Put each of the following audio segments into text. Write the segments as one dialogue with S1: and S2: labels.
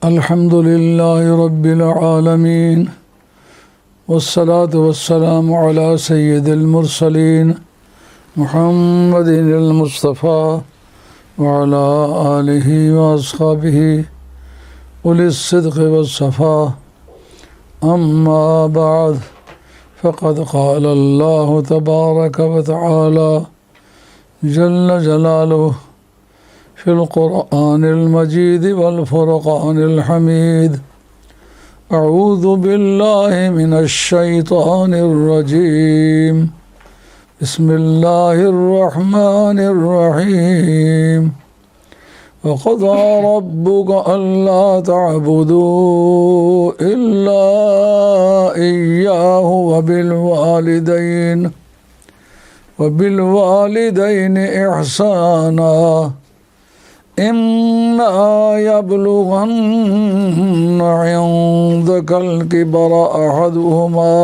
S1: الحمد لله رب العالمين والصلاة والسلام على سيد المرسلين محمد المصطفى وعلى آله وأصحابه أولي الصدق والصفاء أما بعد فقد قال الله تبارك وتعالى جل جلاله في القرآن المجيد والفرقان الحميد أعوذ بالله من الشيطان الرجيم بسم الله الرحمن الرحيم وقضى ربك ألا تعبدوا إلا إياه وبالوالدين إحسانا إما يبلغن عندك الكبر أحدهما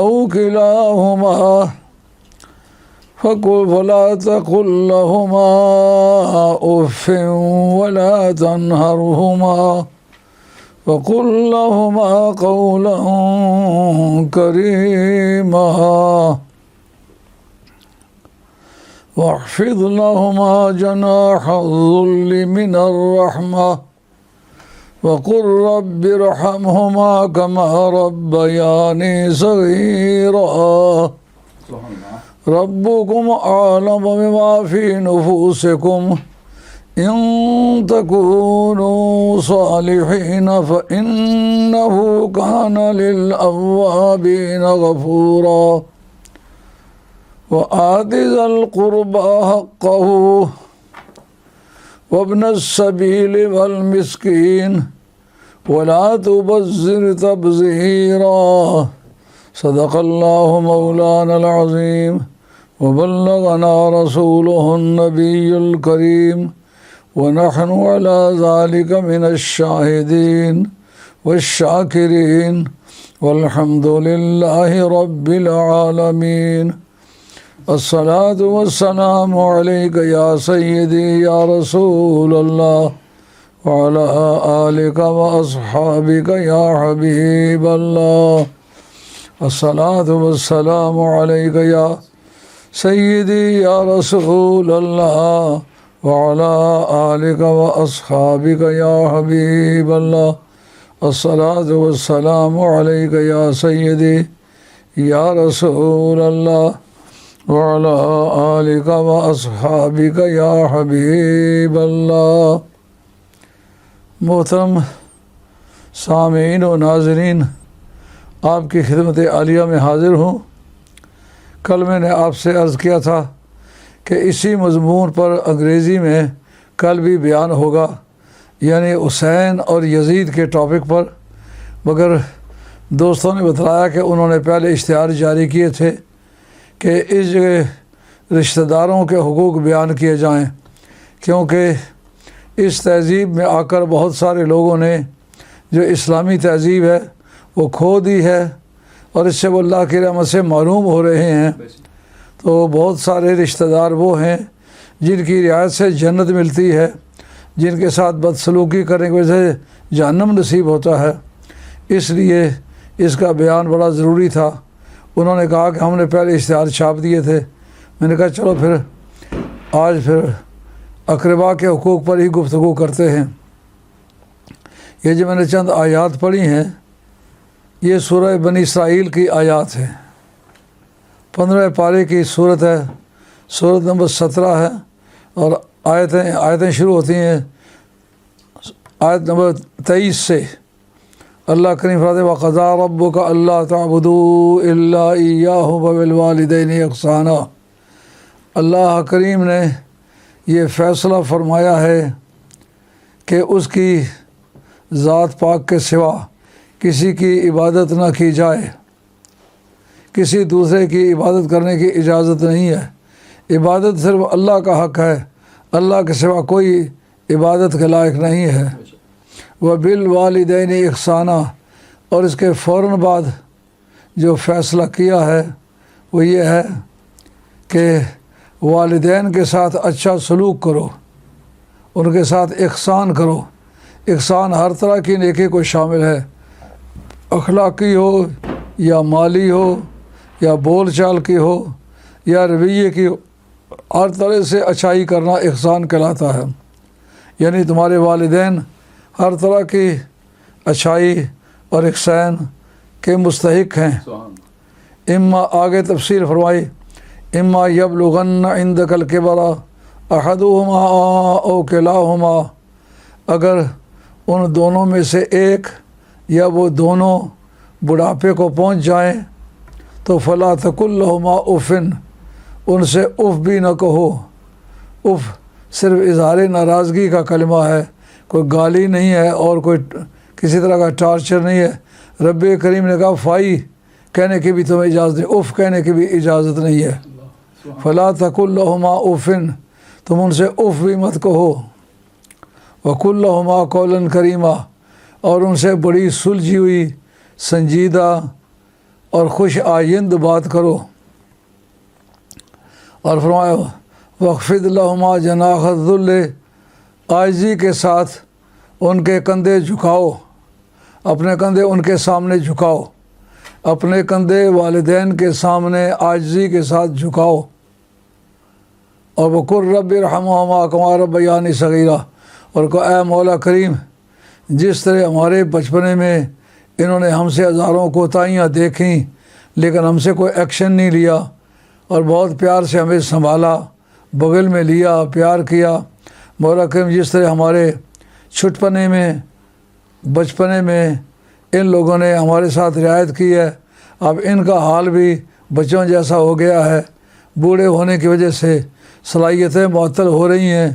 S1: أو كلاهما فلا تقل لهما أف ولا تنهرهما وقل لهما قولا كريما واخفض لهما جناح الذل من الرحمة وقل رب ارحمهما كما ربياني صغيرا ربكم أعلم بما في نفوسكم إن تكونوا صالحين فإنه كان للأوابين غفورا وآت ذا القربى حقه وابن السبيل والمسكين ولا تبذر تبذيرا صدق الله مولانا العظيم وبلغنا رسوله النبي الكريم ونحن على ذلك من الشاهدين والشاكرين والحمد لله رب العالمين الصلاة والسلام عليك يا سيدي يا رسول الله وعلى آلك وأصحابك يا حبيب الله الصلاة والسلام عليك يا سيدي يا رسول الله وعلى آلك وأصحابك يا حبيب الله الصلاة والسلام عليك يا سيدي يا رسول الله وعلى آلك وأصحابك يا حبيب اللہ۔ محترم سامعین و ناظرین، آپ کی خدمت عالیہ میں حاضر ہوں۔ کل میں نے آپ سے عرض کیا تھا کہ اسی مضمون پر انگریزی میں کل بھی بیان ہوگا، یعنی حسین اور یزید کے ٹاپک پر، مگر دوستوں نے بتلایا کہ انہوں نے پہلے اشتہار جاری کیے تھے کہ اس جگہ رشتہ داروں کے حقوق بیان کیے جائیں، کیونکہ اس تہذیب میں آ کر بہت سارے لوگوں نے جو اسلامی تہذیب ہے وہ کھو دی ہے، اور اس سے وہ اللہ کی رحمت سے محروم ہو رہے ہیں۔ تو بہت سارے رشتہ دار وہ ہیں جن کی رعایت سے جنت ملتی ہے، جن کے ساتھ بدسلوکی کرنے کی وجہ سے جہنم نصیب ہوتا ہے۔ اس لیے اس کا بیان بڑا ضروری تھا۔ انہوں نے کہا کہ ہم نے پہلے اشتہار چھاپ دیے تھے۔ میں نے کہا چلو پھر آج اقربا کے حقوق پر ہی گفتگو کرتے ہیں۔ یہ جو میں نے چند آیات پڑھی ہیں، یہ سورہ بنی اسرائیل کی آیات ہیں۔ 15 پارے کی صورت ہے، سورت نمبر 17 ہے، اور آیتیں شروع ہوتی ہیں آیت نمبر 23 سے۔ اللہ کریم فرماتے ہیں وَقَضَىٰ رَبُّكَ أَلَّا تَعْبُدُوا إِلَّا إِيَّاهُ وَبِالْوَالِدَيْنِ إِحْسَانًا۔ اللہ کریم نے یہ فیصلہ فرمایا ہے کہ اس کی ذات پاک کے سوا کسی کی عبادت نہ کی جائے، کسی دوسرے کی عبادت کرنے کی اجازت نہیں ہے۔ عبادت صرف اللہ کا حق ہے، اللہ کے سوا کوئی عبادت کے لائق نہیں ہے۔ وَبِالْوَالِدَيْنِ إِحْسَانًا، اور اس کے فوراً بعد جو فیصلہ کیا ہے وہ یہ ہے کہ والدین کے ساتھ اچھا سلوک کرو، ان کے ساتھ احسان کرو۔ احسان ہر طرح کی نیکی کو شامل ہے، اخلاقی ہو یا مالی ہو یا بول چال کی ہو یا رویے کی ہو، ہر طرح سے اچھائی کرنا احسان کہلاتا ہے۔ یعنی تمہارے والدین ہر طرح کی اچھائی اور احسان کے مستحق ہیں۔ اما آگے تفصیل فرمائی، اما یبلغن عندک الکبر احدہما او کلاہما، اگر ان دونوں میں سے ایک یا وہ دونوں بڑھاپے کو پہنچ جائیں تو فلا تقل لہما اف، ان سے اف بھی نہ کہو۔ اف صرف اظہار ناراضگی کا کلمہ ہے، کوئی گالی نہیں ہے اور کوئی کسی طرح کا ٹارچر نہیں ہے۔ رب کریم نے کہا فائی کہنے کی بھی تمہیں اجازت نہیں، اف کہنے کی بھی اجازت نہیں ہے۔ فلا تقل لہما اف، تم ان سے اف بھی مت کہو۔ وقل لہما قولا کریما، اور ان سے بڑی سلجھی ہوئی، سنجیدہ اور خوش آئند بات کرو۔ اور فرمایا وخفض لہما جناح الذل، عاجزی کے ساتھ ان کے کندھے جھکاؤ، اپنے کندھے ان کے سامنے جھکاؤ، اپنے کندھے والدین کے سامنے عاجزی کے ساتھ جھکاؤ۔ اور وقل رب ارحمہما کما ربیانی صغیرہ، اور کو اے مولا کریم، جس طرح ہمارے بچپنے میں انہوں نے ہم سے ہزاروں کوتاہیاں دیکھیں لیکن ہم سے کوئی ایکشن نہیں لیا، اور بہت پیار سے ہمیں سنبھالا، بغل میں لیا، پیار کیا۔ مولا کریم جس طرح ہمارے چھٹپنے میں، بچپنے میں ان لوگوں نے ہمارے ساتھ رعایت کی ہے، اب ان کا حال بھی بچوں جیسا ہو گیا ہے، بوڑھے ہونے کی وجہ سے صلاحیتیں معطل ہو رہی ہیں،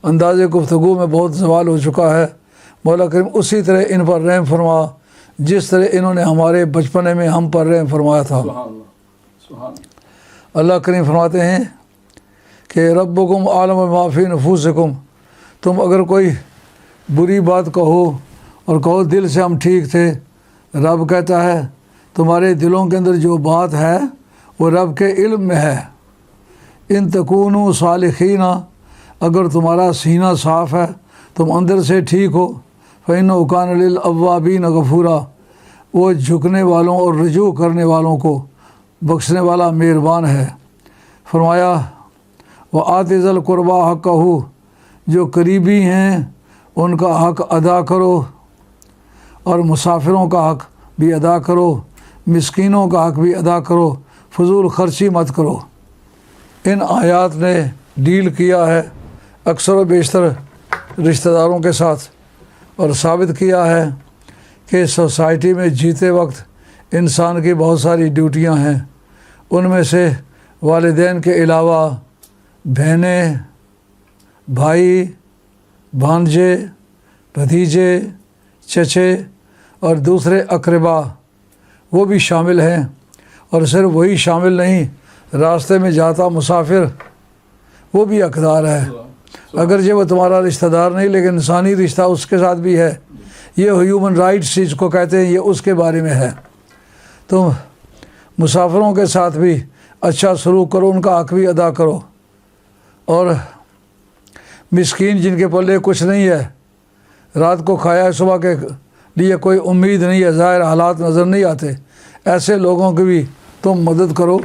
S1: انداز گفتگو میں بہت زوال ہو چکا ہے۔ مولا کریم اسی طرح ان پر رحم فرما جس طرح انہوں نے ہمارے بچپنے میں ہم پر رحم فرمایا تھا۔ اللہ کریم فرماتے ہیں کہ ربکم عالم بما فی نفوسکم، تم اگر کوئی بری بات کہو اور کہو دل سے ہم ٹھیک تھے، رب کہتا ہے تمہارے دلوں کے اندر جو بات ہے وہ رب کے علم میں ہے۔ ان تکونوا صالحین، اگر تمہارا سینہ صاف ہے، تم اندر سے ٹھیک ہو، فإنہ کان للأوابین غفورا، وہ جھکنے والوں اور رجوع کرنے والوں کو بخشنے والا مہربان ہے۔ فرمایا وآت ذی القربی حقہ، جو قریبی ہیں ان کا حق ادا کرو، اور مسافروں کا حق بھی ادا کرو، مسکینوں کا حق بھی ادا کرو، فضول خرچی مت کرو۔ ان آیات نے ڈیل کیا ہے اکثر و بیشتر رشتہ داروں کے ساتھ، اور ثابت کیا ہے کہ سوسائٹی میں جیتے وقت انسان کی بہت ساری ڈیوٹیاں ہیں، ان میں سے والدین کے علاوہ بہنیں، بھائی، بھانجے، بھتیجے، چچے اور دوسرے اقربا وہ بھی شامل ہیں، اور صرف وہی شامل نہیں، راستے میں جاتا مسافر وہ بھی حقدار ہے، اگرچہ وہ تمہارا رشتہ دار نہیں لیکن انسانی رشتہ اس کے ساتھ بھی ہے۔ یہ ہیومن رائٹس چیز کو کہتے ہیں، یہ اس کے بارے میں ہے۔ تم مسافروں کے ساتھ بھی اچھا سلوک کرو، ان کا حق بھی ادا کرو، اور مسکین جن کے پلے کچھ نہیں ہے، رات کو کھایا صبح کے لیے کوئی امید نہیں ہے، ظاہر حالات نظر نہیں آتے، ایسے لوگوں کی بھی تم مدد کرو،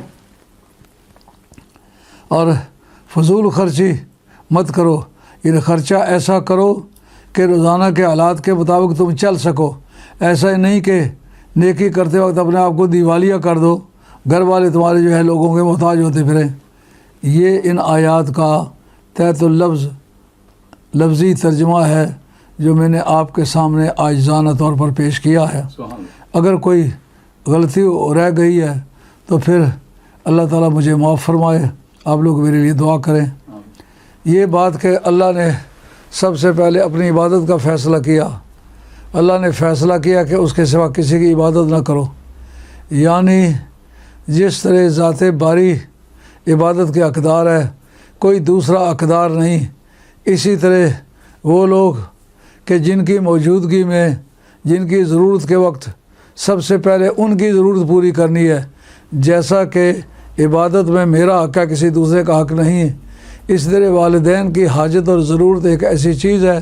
S1: اور فضول خرچی مت کرو، یہ خرچہ ایسا کرو کہ روزانہ کے حالات کے مطابق تم چل سکو، ایسا ہی نہیں کہ نیکی کرتے وقت اپنے آپ کو دیوالیہ کر دو، گھر والے تمہارے جو ہے لوگوں کے محتاج ہوتے پھریں۔ یہ ان آیات کا تحت اللفظ لفظی ترجمہ ہے جو میں نے آپ کے سامنے عاجزانہ طور پر پیش کیا ہے۔ اگر کوئی غلطی رہ گئی ہے تو پھر اللہ تعالیٰ مجھے معاف فرمائے، آپ لوگ میرے لیے دعا کریں۔ یہ بات کہ اللہ نے سب سے پہلے اپنی عبادت کا فیصلہ کیا، اللہ نے فیصلہ کیا کہ اس کے سوا کسی کی عبادت نہ کرو، یعنی جس طرح ذات باری عبادت کے حقدار ہے، کوئی دوسرا حقدار نہیں، اسی طرح وہ لوگ کہ جن کی موجودگی میں، جن کی ضرورت کے وقت سب سے پہلے ان کی ضرورت پوری کرنی ہے، جیسا کہ عبادت میں میرا حق ہے، کسی دوسرے کا حق نہیں ہے، اس طرح والدین کی حاجت اور ضرورت ایک ایسی چیز ہے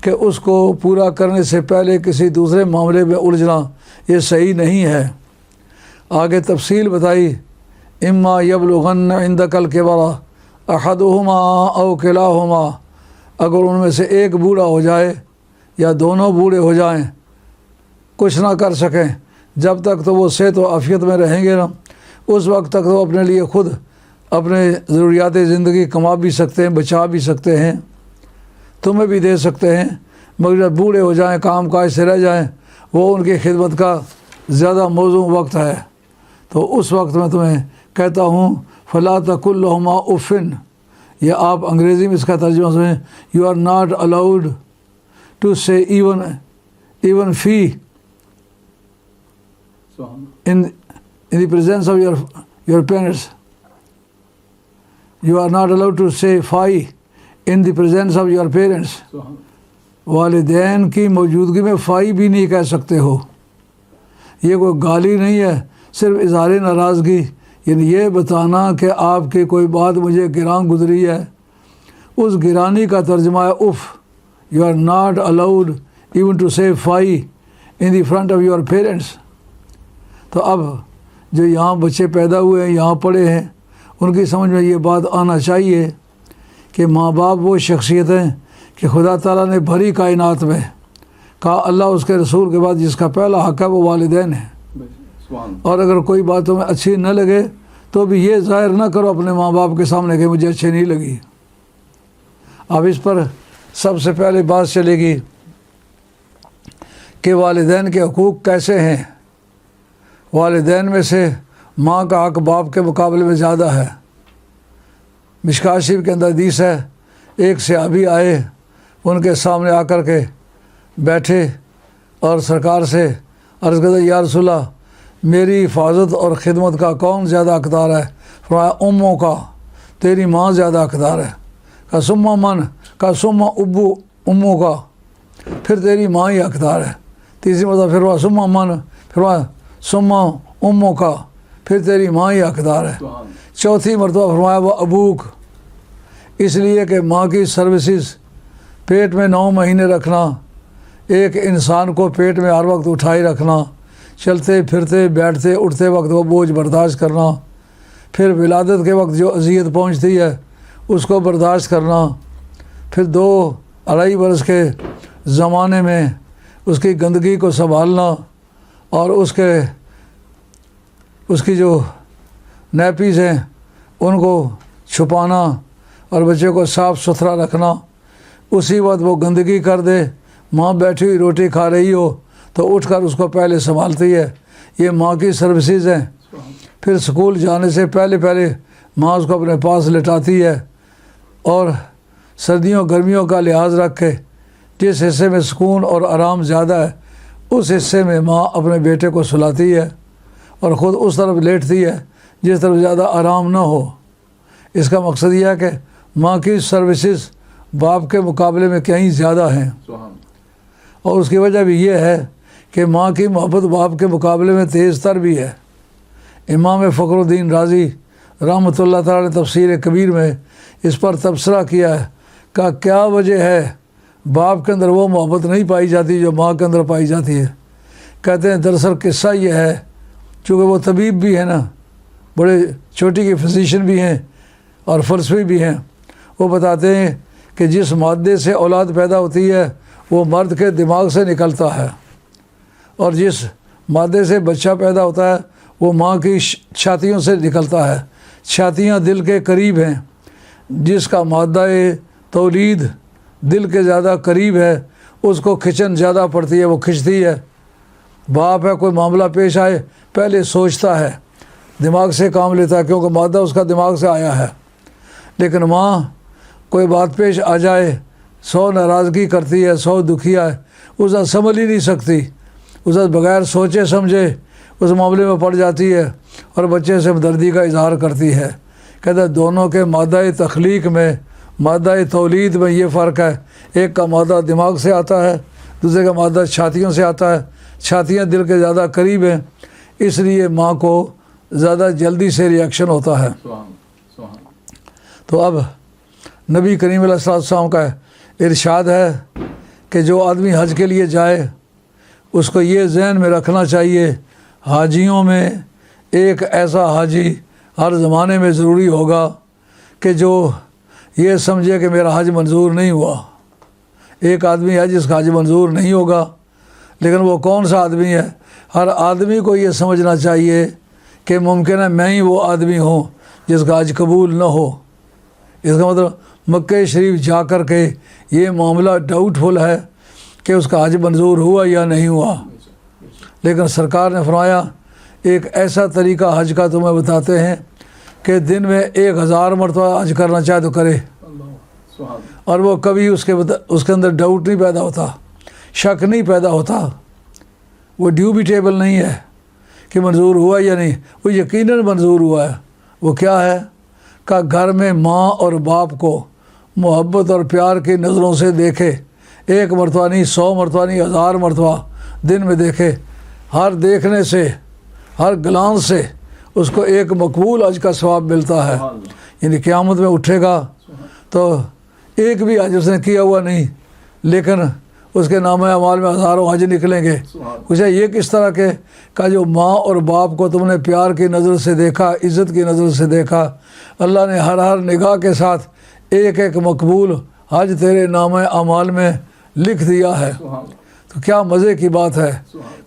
S1: کہ اس کو پورا کرنے سے پہلے کسی دوسرے معاملے میں الجھنا یہ صحیح نہیں ہے۔ آگے تفصیل بتائی، اما یبلغن عندک الکبر احدہما او کلاہما، اگر ان میں سے ایک بوڑھا ہو جائے یا دونوں بوڑھے ہو جائیں، کچھ نہ کر سکیں، جب تک تو وہ صحت و عافیت میں رہیں گے نا، اس وقت تک تو اپنے لیے خود اپنے ضروریات زندگی کما بھی سکتے ہیں، بچا بھی سکتے ہیں، تمہیں بھی دے سکتے ہیں، مگر جب بوڑھے ہو جائیں، کام کاج سے رہ جائیں، وہ ان کی خدمت کا زیادہ موزوں وقت ہے، تو اس وقت میں تمہیں کہتا ہوں فلا تقل لہما اف، یہ آپ انگریزی میں اس کا ترجمہ سنیں، you are not allowed to say even fee in the presence of your parents. You are not allowed to say fie in the presence of your parents. والدین کی موجودگی میں فائی بھی نہیں کہہ سکتے ہو، یہ کوئی گالی نہیں ہے، صرف اظہار ناراضگی، یعنی یہ بتانا کہ آپ کی کوئی بات مجھے گران گزری ہے، اس گرانی کا ترجمہ ہے اف۔ You are not allowed even to say fie in the front of your parents. تو اب جو یہاں بچے پیدا ہوئے ہیں، یہاں پڑھے ہیں، ان کی سمجھ میں یہ بات آنا چاہیے کہ ماں باپ وہ شخصیتیں کہ خدا تعالیٰ نے بھری کائنات میں کہا اللہ اس کے رسول کے بعد جس کا پہلا حق ہے وہ والدین ہے، اور اگر کوئی بات تمہیں اچھی نہ لگے تو بھی یہ ظاہر نہ کرو اپنے ماں باپ کے سامنے کہ مجھے اچھی نہیں لگی۔ اب اس پر سب سے پہلے بات چلے گی کہ والدین کے حقوق کیسے ہیں۔ والدین میں سے ماں کا حق باپ کے مقابلے میں زیادہ ہے۔ مشکوٰۃ شریف کے اندر حدیث ہے، ایک صحابی آئے، ان کے سامنے آ کر کے بیٹھے اور سرکار سے عرض کرتے یا رسول اللہ میری حفاظت اور خدمت کا کون زیادہ حقدار ہے؟ فرمایا اموں کا، تیری ماں زیادہ حقدار ہے۔ کہا ثم من؟ کہا ثم ابو، اموں کا، پھر تیری ماں ہی حقدار ہے۔ تیسری مرتبہ پھر فرمایا ثم من، فرمایا ثم اموں کا، پھر تیری ماں ہی حقدار ہے۔ چوتھی مرتبہ فرمایا وہ ابوک، اس لیے کہ ماں کی سروسز پیٹ میں 9 مہینے رکھنا، ایک انسان کو پیٹ میں ہر وقت اٹھائے رکھنا، چلتے پھرتے بیٹھتے اٹھتے وقت وہ بوجھ برداشت کرنا، پھر ولادت کے وقت جو اذیت پہنچتی ہے اس کو برداشت کرنا، پھر 2-2.5 برس کے زمانے میں اس کی گندگی کو سنبھالنا اور اس کی جو نیپیز ہیں ان کو چھپانا اور بچے کو صاف ستھرا رکھنا۔ اسی وقت وہ گندگی کر دے، ماں بیٹھی ہوئی روٹی کھا رہی ہو تو اٹھ کر اس کو پہلے سنبھالتی ہے، یہ ماں کی سروسز ہیں۔ پھر سکول جانے سے پہلے ماں اس کو اپنے پاس لٹاتی ہے، اور سردیوں گرمیوں کا لحاظ رکھ کے جس حصے میں سکون اور آرام زیادہ ہے اس حصے میں ماں اپنے بیٹے کو سلاتی ہے اور خود اس طرف لیٹتی ہے جس طرف زیادہ آرام نہ ہو۔ اس کا مقصد یہ ہے کہ ماں کی سروسز باپ کے مقابلے میں کہیں زیادہ ہیں، اور اس کی وجہ بھی یہ ہے کہ ماں کی محبت باپ کے مقابلے میں تیز تر بھی ہے۔ امام فخر الدین رازی رحمۃ اللہ تعالیٰ نے تفسیر کبیر میں اس پر تبصرہ کیا ہے کہ کیا وجہ ہے باپ کے اندر وہ محبت نہیں پائی جاتی جو ماں کے اندر پائی جاتی ہے۔ کہتے ہیں دراصل قصہ یہ ہے، چونکہ وہ طبیب بھی ہیں نا، بڑے چھوٹی کی فزیشین بھی ہیں اور فلسفی بھی ہیں، وہ بتاتے ہیں کہ جس مادے سے اولاد پیدا ہوتی ہے وہ مرد کے دماغ سے نکلتا ہے، اور جس مادے سے بچہ پیدا ہوتا ہے وہ ماں کی چھاتیوں سے نکلتا ہے۔ چھاتیاں دل کے قریب ہیں، جس کا مادہ تولید دل کے زیادہ قریب ہے اس کو کھچن زیادہ پڑتی ہے، وہ کھنچتی ہے۔ باپ ہے، کوئی معاملہ پیش آئے پہلے سوچتا ہے، دماغ سے کام لیتا ہے کیونکہ مادہ اس کا دماغ سے آیا ہے، لیکن ماں کوئی بات پیش آ جائے 100 ناراضگی کرتی ہے، 100 دکھیا ہے، اسے سنبھل ہی نہیں سکتی، اسے بغیر سوچے سمجھے اس معاملے میں پڑ جاتی ہے اور بچے سے ہمدردی کا اظہار کرتی ہے۔ کہتا ہے دونوں کے مادہ تخلیق میں، مادہ تولید میں یہ فرق ہے، ایک کا مادہ دماغ سے آتا ہے، دوسرے کا مادہ چھاتیوں سے آتا ہے۔ چھاتیاں دل کے زیادہ قریب ہیں، اس لیے ماں کو زیادہ جلدی سے ریئیکشن ہوتا ہے۔ تو اب نبی کریم علیہ السلام کا ارشاد ہے کہ جو آدمی حج کے لیے جائے اس کو یہ ذہن میں رکھنا چاہیے، حاجیوں میں ایک ایسا حاجی ہر زمانے میں ضروری ہوگا کہ جو یہ سمجھے کہ میرا حج منظور نہیں ہوا۔ ایک آدمی ہے جس کا حج منظور نہیں ہوگا، لیکن وہ کون سا آدمی ہے؟ ہر آدمی کو یہ سمجھنا چاہیے کہ ممکن ہے میں ہی وہ آدمی ہوں جس کا حج قبول نہ ہو۔ اس کا مطلب مکہ شریف جا کر کے یہ معاملہ ڈاؤٹ فل ہے کہ اس کا حج منظور ہوا یا نہیں ہوا، لیکن سرکار نے فرمایا ایک ایسا طریقہ حج کا تمہیں بتاتے ہیں کہ دن میں 1000 مرتبہ حج کرنا چاہے تو کرے، اور وہ کبھی اس کے اندر ڈاؤٹ نہیں پیدا ہوتا، شک نہیں پیدا ہوتا، وہ ڈیوبیٹیبل نہیں ہے کہ منظور ہوا یا نہیں، وہ یقیناً منظور ہوا ہے۔ وہ کیا ہے کہ گھر میں ماں اور باپ کو محبت اور پیار کی نظروں سے دیکھے، 1 مرتبہ نہیں، 100 مرتبہ نہیں، 1000 مرتبہ دن میں دیکھے، ہر دیکھنے سے، ہر گلانس سے اس کو ایک مقبول حج کا ثواب ملتا ہے۔ یعنی قیامت میں اٹھے گا تو ایک بھی حج اس نے کیا ہوا نہیں، لیکن اس کے نامہ اعمال میں ہزاروں حج نکلیں گے۔ پوچھا یہ کس طرح کے؟ کہ جو ماں اور باپ کو تم نے پیار کی نظر سے دیکھا، عزت کی نظر سے دیکھا، اللہ نے ہر نگاہ کے ساتھ ایک ایک مقبول حج تیرے نامہ اعمال میں لکھ دیا ہے۔ تو کیا مزے کی بات ہے،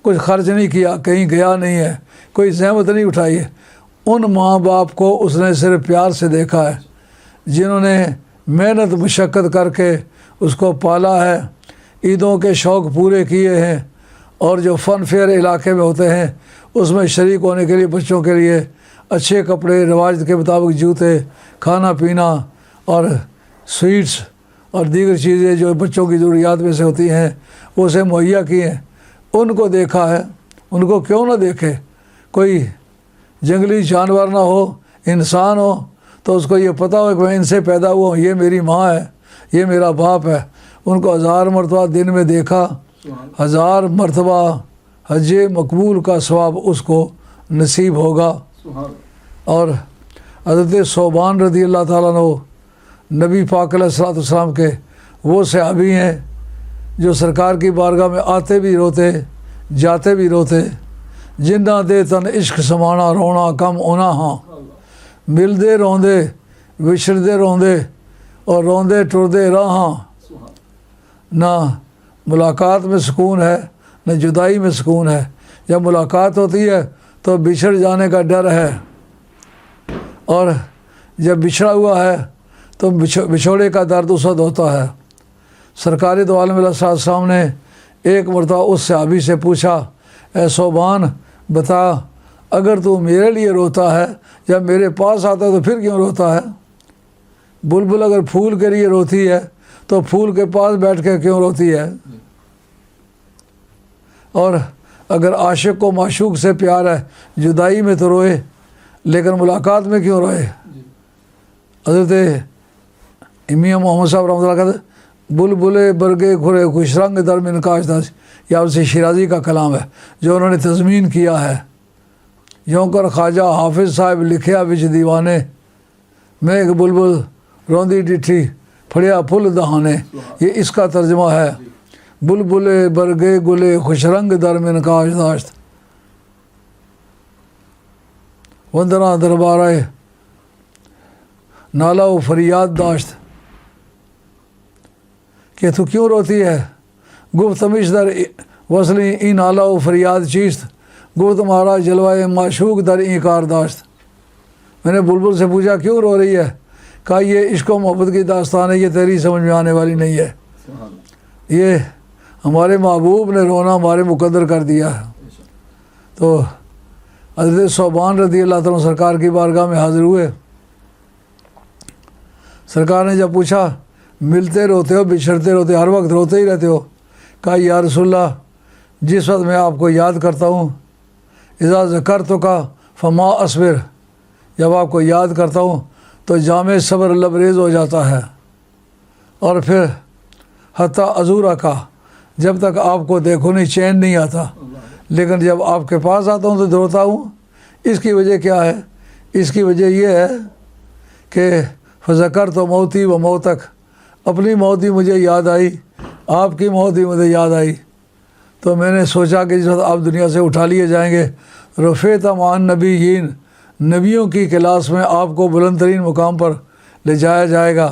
S1: کچھ خرچ نہیں کیا، کہیں گیا نہیں ہے، کوئی زحمت نہیں اٹھائی ہے۔ ان ماں باپ کو اس نے صرف پیار سے دیکھا ہے جنہوں نے محنت مشقت کر کے اس کو پالا ہے، عیدوں کے شوق پورے کیے ہیں، اور جو فن فیئر علاقے میں ہوتے ہیں اس میں شریک ہونے کے لیے بچوں کے لیے اچھے کپڑے، روایت کے مطابق جوتے، کھانا پینا اور سویٹس اور دیگر چیزیں جو بچوں کی ضروریات میں سے ہوتی ہیں وہ اسے مہیا کی ہیں، ان کو دیکھا ہے۔ ان کو کیوں نہ دیکھے؟ کوئی جنگلی جانور نہ ہو، انسان ہو، تو اس کو یہ پتہ ہو کہ میں ان سے پیدا ہوا ہوں، یہ میری ماں ہے، یہ میرا باپ ہے۔ ان کو 1000 مرتبہ دن میں دیکھا، 1000 مرتبہ حج مقبول کا ثواب اس کو نصیب ہوگا۔ اور حضرت صوبان رضی اللہ تعالیٰ عنہ نبی پاک علیہ الصلوۃ والسلام کے وہ صحابی ہیں جو سرکار کی بارگاہ میں آتے بھی روتے، جاتے بھی روتے۔ جنہ دے تن عشق سمانا رونا کم ہونا ہاں، ملدے روندے وچھڑدے روندے اور روندے ٹردے راہاں۔ نہ ملاقات میں سکون ہے، نہ جدائی میں سکون ہے۔ جب ملاقات ہوتی ہے تو بچھڑ جانے کا ڈر ہے، اور جب بچھڑا ہوا ہے تو بچھوڑے کا درد اس وقت ہوتا ہے۔ سرکار دو عالم علیہ السلام نے ایک مرتبہ اس صحابی سے پوچھا، اے صوبان بتا، اگر تو میرے لیے روتا ہے یا میرے پاس آتا ہے تو پھر کیوں روتا ہے؟ بلبل اگر پھول کے لیے روتی ہے تو پھول کے پاس بیٹھ کے کیوں روتی ہے؟ اور اگر عاشق کو معشوق سے پیار ہے، جدائی میں تو روئے، لیکن ملاقات میں کیوں روئے؟ حضرت میاں محمد صاحب رحمۃ اللہ کہتے بلبلے برگے کھرے خوش رنگ در من کاش داش، یہ آپ سے شیرازی کا کلام ہے جو انہوں نے تضمین کیا ہے۔ یوں کر خواجہ حافظ صاحب لکھیا وچ دیوانے، میں ایک بلبل روندی ڈٹھی پھڑیا پھل دہانے۔ یہ اس کا ترجمہ ہے، بلبلے برگے گلے خوش رنگ در من کاش داشت، وندنا دربارہ نالا و فریاد داشت۔ کہ تو کیوں روتی ہے؟ گفت تمش در وصلی این نالا و فریاد چیست، گفت تمہارا جلوہ معشوق در این کار داشت۔ میں نے بلبل سے پوچھا کیوں رو رہی ہے؟ کہا یہ عشق و محبت کی داستان ہے، یہ تیری سمجھ میں آنے والی نہیں ہے، یہ ہمارے محبوب نے رونا ہمارے مقدر کر دیا ہے۔ تو حضرت صوبان رضی اللہ تعالیٰ سرکار کی بارگاہ میں حاضر ہوئے۔ سرکار نے جب پوچھا ملتے روتے ہو، بچھڑتے روتے، ہر وقت روتے ہی رہتے ہو؟ کہا یا رسول اللہ، جس وقت میں آپ کو یاد کرتا ہوں، اذا ذکرتک فما اصبر، جب آپ کو یاد کرتا ہوں تو جامع صبر لبریز ہو جاتا ہے، اور پھر حتیٰ ازورا کا، جب تک آپ کو دیکھو نہیں چین نہیں آتا، لیکن جب آپ کے پاس آتا ہوں تو روتا ہوں۔ اس کی وجہ کیا ہے؟ اس کی وجہ یہ ہے کہ فذکرت موتی و موتک، اپنی موت بھی مجھے یاد آئی، آپ کی موت ہی مجھے یاد آئی، تو میں نے سوچا کہ جس وقت آپ دنیا سے اٹھا لیے جائیں گے، رفیع تمان نبیین، نبیوں کی کلاس میں آپ کو بلند ترین مقام پر لے جایا جائے گا،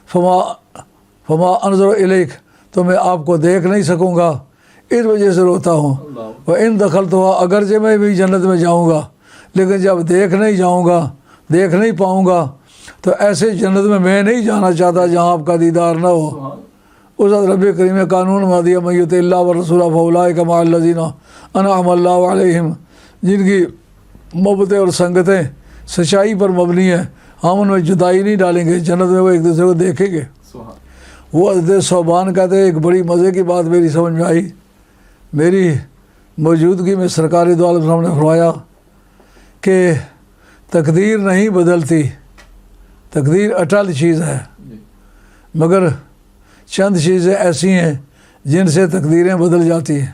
S1: فما انظر الیک، تو میں آپ کو دیکھ نہیں سکوں گا، اس وجہ سے روتا ہوں۔ وہ ان دخل تو اگرچہ میں بھی جنت میں جاؤں گا، لیکن جب دیکھ نہیں پاؤں گا تو ایسے جنت میں نہیں جانا چاہتا جہاں آپ کا دیدار نہ ہو۔ اس وقت رب کریم قانون مادیہ میت اللہ و رسول فاولئک مع الذین انعم اللہ علیہم، جن کی محبتیں اور سنگتیں سچائی پر مبنی ہیں، ہم ان میں جدائی نہیں ڈالیں گے، جنت میں وہ ایک دوسرے کو دیکھیں گے۔ وہ حضرت صوبان کہتے ہیں ایک بڑی مزے کی بات میری سمجھ میں آئی، میری موجودگی میں سرکار دو عالم صاحب نے فرمایا کہ تقدیر نہیں بدلتی، تقدیر اٹل چیز ہے، مگر چند چیزیں ایسی ہیں جن سے تقدیریں بدل جاتی ہیں۔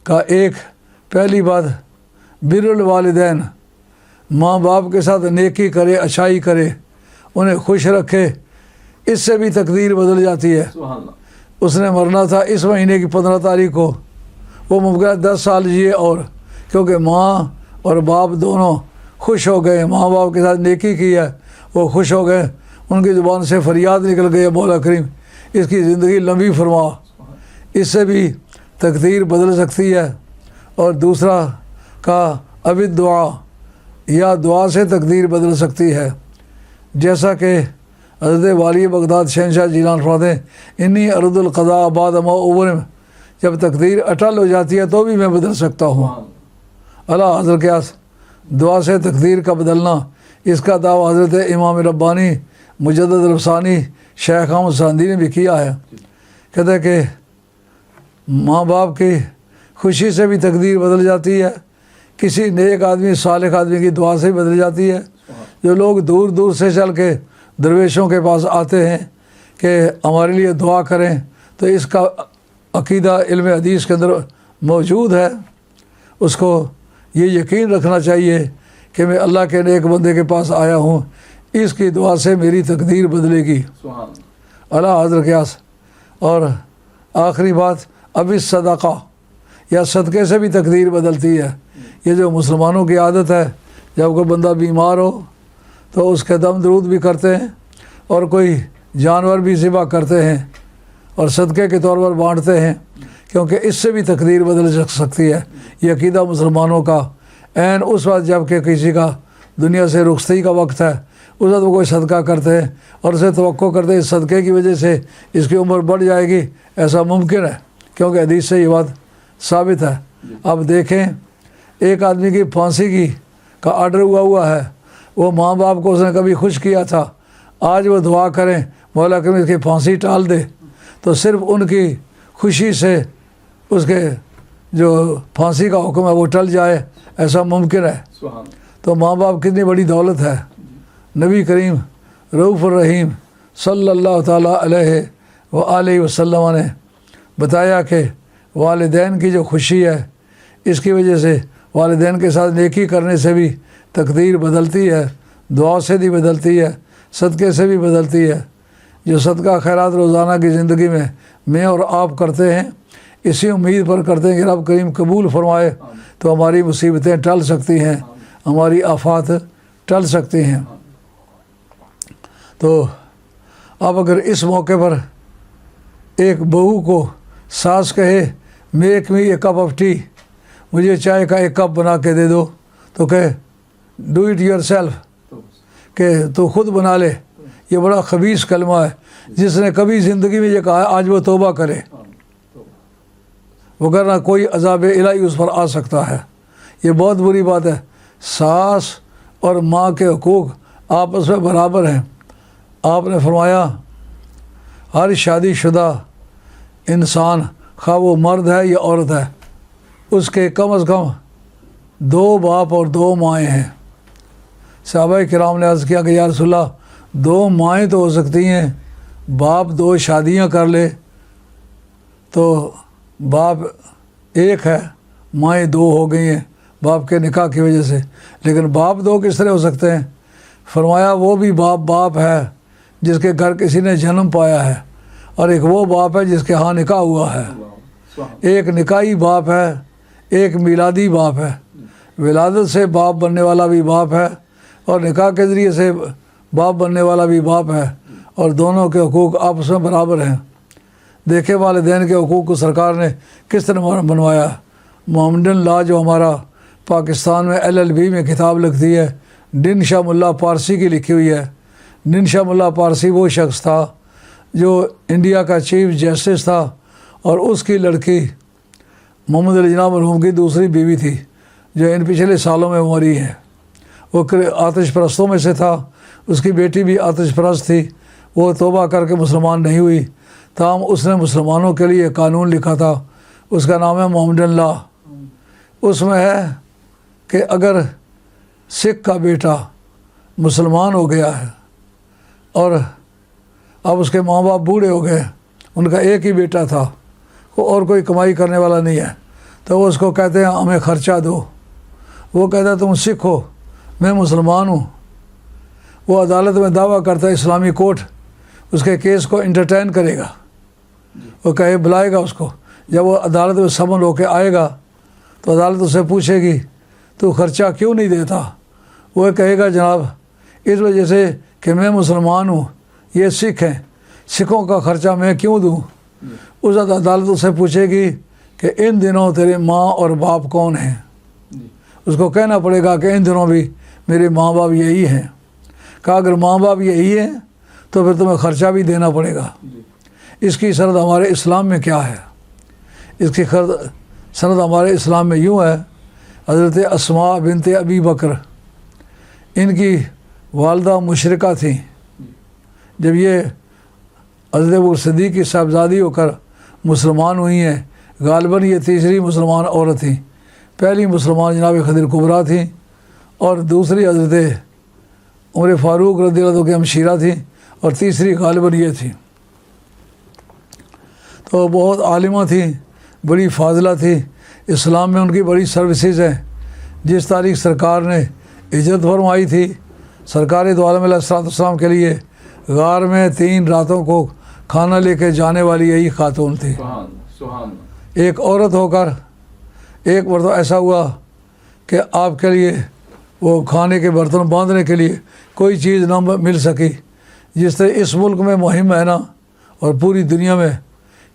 S1: کا ایک پہلی بات بر الوالدین، ماں باپ کے ساتھ نیکی کرے، اچھائی کرے، انہیں خوش رکھے، اس سے بھی تقدیر بدل جاتی ہے۔ اس نے مرنا تھا اس مہینے کی 15 تاریخ کو، وہ ممکن 10 سال جیے، اور کیونکہ ماں اور باپ دونوں خوش ہو گئے، ماں باپ کے ساتھ نیکی کی ہے، وہ خوش ہو گئے، ان کی زبان سے فریاد نکل گئی، مولا کریم اس کی زندگی لمبی فرما، اس سے بھی تقدیر بدل سکتی ہے۔ اور دوسرا کا ابھی دعا، یا دعا سے تقدیر بدل سکتی ہے، جیسا کہ حضرت والی بغداد شہنشاہ جیلان فرماتے ہیں انی ارد القضاء بعد ما ابرم، جب تقدیر اٹل ہو جاتی ہے تو بھی میں بدل سکتا ہوں۔ اللہ حضرت قیاس، دعا سے تقدیر کا بدلنا، اس کا دعویٰ حضرت امام ربانی مجدد رفسانی شیخ احمد ساندی نے بھی کیا ہے۔ کہتے ہیں کہ ماں باپ کی خوشی سے بھی تقدیر بدل جاتی ہے، کسی نیک آدمی صالح آدمی کی دعا سے بھی بدل جاتی ہے۔ جو لوگ دور دور سے چل کے درویشوں کے پاس آتے ہیں کہ ہمارے لیے دعا کریں، تو اس کا عقیدہ علم حدیث کے اندر موجود ہے، اس کو یہ یقین رکھنا چاہیے کہ میں اللہ کے نیک بندے کے پاس آیا ہوں، اس کی دعا سے میری تقدیر بدلے گی۔ اللہ حضرت قیاس۔ اور آخری بات ابھی صدقہ، یا صدقے سے بھی تقدیر بدلتی ہے۔ یہ جو مسلمانوں کی عادت ہے، جب کوئی بندہ بیمار ہو تو اس کے دم درود بھی کرتے ہیں، اور کوئی جانور بھی ذبح کرتے ہیں اور صدقے کے طور پر بانٹتے ہیں، کیونکہ اس سے بھی تقدیر بدل سکتی ہے۔ یہ عقیدہ مسلمانوں کا عین اس وقت جب کہ کسی کا دنیا سے رخصتی کا وقت ہے، اس وقت وہ کوئی صدقہ کرتے ہیں اور اسے توقع کرتے ہیں اس صدقے کی وجہ سے اس کی عمر بڑھ جائے گی، ایسا ممکن ہے کیونکہ حدیث سے یہ بات ثابت ہے۔ اب دیکھیں، ایک آدمی کی پھانسی کا آرڈر ہوا ہے، وہ ماں باپ کو اس نے کبھی خوش کیا تھا، آج وہ دعا کریں مولا کریم اس کی پھانسی ٹال دے، تو صرف ان کی خوشی سے اس کے جو پھانسی کا حکم ہے وہ ٹل جائے، ایسا ممکن ہے۔ تو ماں باپ کتنی بڑی دولت ہے۔ نبی کریم رؤوف الرحیم صلی اللہ تعالیٰ علیہ وآلہ وسلم نے بتایا کہ والدین کی جو خوشی ہے، اس کی وجہ سے والدین کے ساتھ نیکی کرنے سے بھی تقدیر بدلتی ہے، دعا سے بھی بدلتی ہے، صدقے سے بھی بدلتی ہے۔ جو صدقہ خیرات روزانہ کی زندگی میں اور آپ کرتے ہیں، اسی امید پر کرتے ہیں کہ رب کریم قبول فرمائے تو ہماری مصیبتیں ٹل سکتی ہیں، ہماری آفات ٹل سکتی ہیں۔ تو اب اگر اس موقع پر ایک بہو کو ساس کہے make me a cup of T, مجھے چائے کا ایک کپ بنا کے دے دو، تو کہے ڈو اٹ یور سیلف، کہ تو خود بنا لے، یہ بڑا خبیث کلمہ ہے۔ جس نے کبھی زندگی میں یہ کہا ہے آج وہ توبہ کرے، وگرنہ کوئی عذاب الہی اس پر آ سکتا ہے۔ یہ بہت بری بات ہے۔ ساس اور ماں کے حقوق آپس میں برابر ہیں۔ آپ نے فرمایا ہر شادی شدہ انسان، خواہ وہ مرد ہے یا عورت ہے، اس کے کم از کم 2 باپ اور 2 مائیں ہیں۔ صحابہ کرام نے عرض کیا کہ یا رسول اللہ 2 مائیں تو ہو سکتی ہیں، باپ 2 شادیاں کر لے تو باپ 1 ہے، مائیں 2 ہو گئی ہیں باپ کے نکاح کی وجہ سے، لیکن باپ 2 کس طرح ہو سکتے ہیں؟ فرمایا وہ بھی باپ ہے جس کے گھر کسی نے جنم پایا ہے، اور ایک وہ باپ ہے جس کے ہاں نکاح ہوا ہے. ایک نکاحی باپ ہے، ایک میلادی باپ ہے. ولادت سے باپ بننے والا بھی باپ ہے اور نکاح کے ذریعے سے باپ بننے والا بھی باپ ہے، اور دونوں کے حقوق آپس میں برابر ہیں. دیکھے والدین کے حقوق کو سرکار نے کس طرح بنوایا. محمدن لا جو ہمارا پاکستان میں LLB میں کتاب لکھتی ہے، ڈن شاہ ملا پارسی کی لکھی ہوئی ہے. ڈن شاہ ملا پارسی وہ شخص تھا جو انڈیا کا چیف جسٹس تھا، اور اس کی لڑکی محمد علی جناح مرحوم کی دوسری بیوی تھی جو ان پچھلے سالوں میں مری ہے. وہ آتش پرستوں میں سے تھا. اس کی بیٹی بھی آتش پرست تھی. وہ توبہ کر کے مسلمان نہیں ہوئی، تاہم اس نے مسلمانوں کے لیے قانون لکھا تھا. اس کا نام ہے محمدن لا. اس میں ہے کہ اگر سکھ کا بیٹا مسلمان ہو گیا ہے اور اب اس کے ماں باپ بوڑھے ہو گئے، ان کا ایک ہی بیٹا تھا اور کوئی کمائی کرنے والا نہیں ہے، تو وہ اس کو کہتے ہیں ہمیں خرچہ دو. وہ کہتا ہے تم سکھ ہو، میں مسلمان ہوں. وہ عدالت میں دعویٰ کرتا ہے، اسلامی کورٹ اس کے کیس کو انٹرٹین کرے گا. وہ کہے بلائے گا اس کو. جب وہ عدالت میں سمن ہو کے آئے گا تو عدالت اسے پوچھے گی تو خرچہ کیوں نہیں دیتا. وہ کہے گا جناب اس وجہ سے کہ میں مسلمان ہوں، یہ سکھ ہیں، سکھوں کا خرچہ میں کیوں دوں. اس عدالت اسے پوچھے گی کہ ان دنوں تیرے ماں اور باپ کون ہیں. اس کو کہنا پڑے گا کہ ان دنوں بھی میرے ماں باپ یہی ہیں. کہا اگر ماں باپ یہی ہیں تو پھر تمہیں خرچہ بھی دینا پڑے گا. اس کی سند ہمارے اسلام میں کیا ہے؟ اس کی سند ہمارے اسلام میں یوں ہے. حضرت اسماء بنت ابی بکر، ان کی والدہ مشرکہ تھیں. جب یہ حضرت ابو صدیق کی صاحبزادی ہو کر مسلمان ہوئی ہیں، غالباً یہ تیسری مسلمان عورت تھیں. پہلی مسلمان جناب خدیجہ کبریٰ تھیں اور دوسری حضرت عمر فاروق رضی اللہ عنہ کی ہمشیرہ تھیں اور تیسری غالباً یہ تھیں. تو بہت عالمہ تھیں، بڑی فاضلہ تھی. اسلام میں ان کی بڑی سروسز ہیں. جس تاریخ سرکار نے ہجرت فرمائی تھی، سرکار دو عالم علیہ السلام کے لیے غار میں 3 راتوں کو کھانا لے کے جانے والی یہی خاتون تھی. ایک عورت ہو کر ایک مرتبہ ایسا ہوا کہ آپ کے لیے وہ کھانے کے برتن باندھنے کے لیے کوئی چیز نہ مل سکی. جس طرح اس ملک میں مہم ہے نا، اور پوری دنیا میں،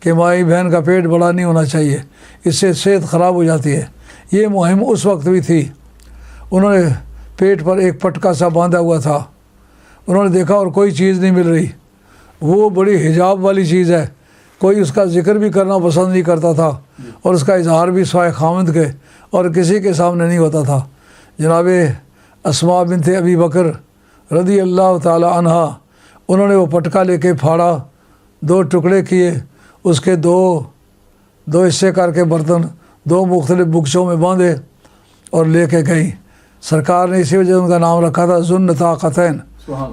S1: کہ مائی بہن کا پیٹ بڑا نہیں ہونا چاہیے، اس سے صحت خراب ہو جاتی ہے. یہ مہم اس وقت بھی تھی. انہوں نے پیٹ پر ایک پٹکا سا باندھا ہوا تھا. انہوں نے دیکھا اور کوئی چیز نہیں مل رہی. وہ بڑی حجاب والی چیز ہے، کوئی اس کا ذکر بھی کرنا پسند نہیں کرتا تھا اور اس کا اظہار بھی سوائے خاوند کے اور کسی کے سامنے نہیں ہوتا تھا. جناب اسماء بنت ابی بکر رضی اللہ تعالی عنہ، انہوں نے وہ پٹکا لے کے پھاڑا، 2 ٹکڑے کیے، اس کے دو حصے کر کے برتن 2 مختلف بکسوں میں باندھے اور لے کے گئیں. سرکار نے اسی وجہ ان کا نام رکھا تھا ذو النطاقتین.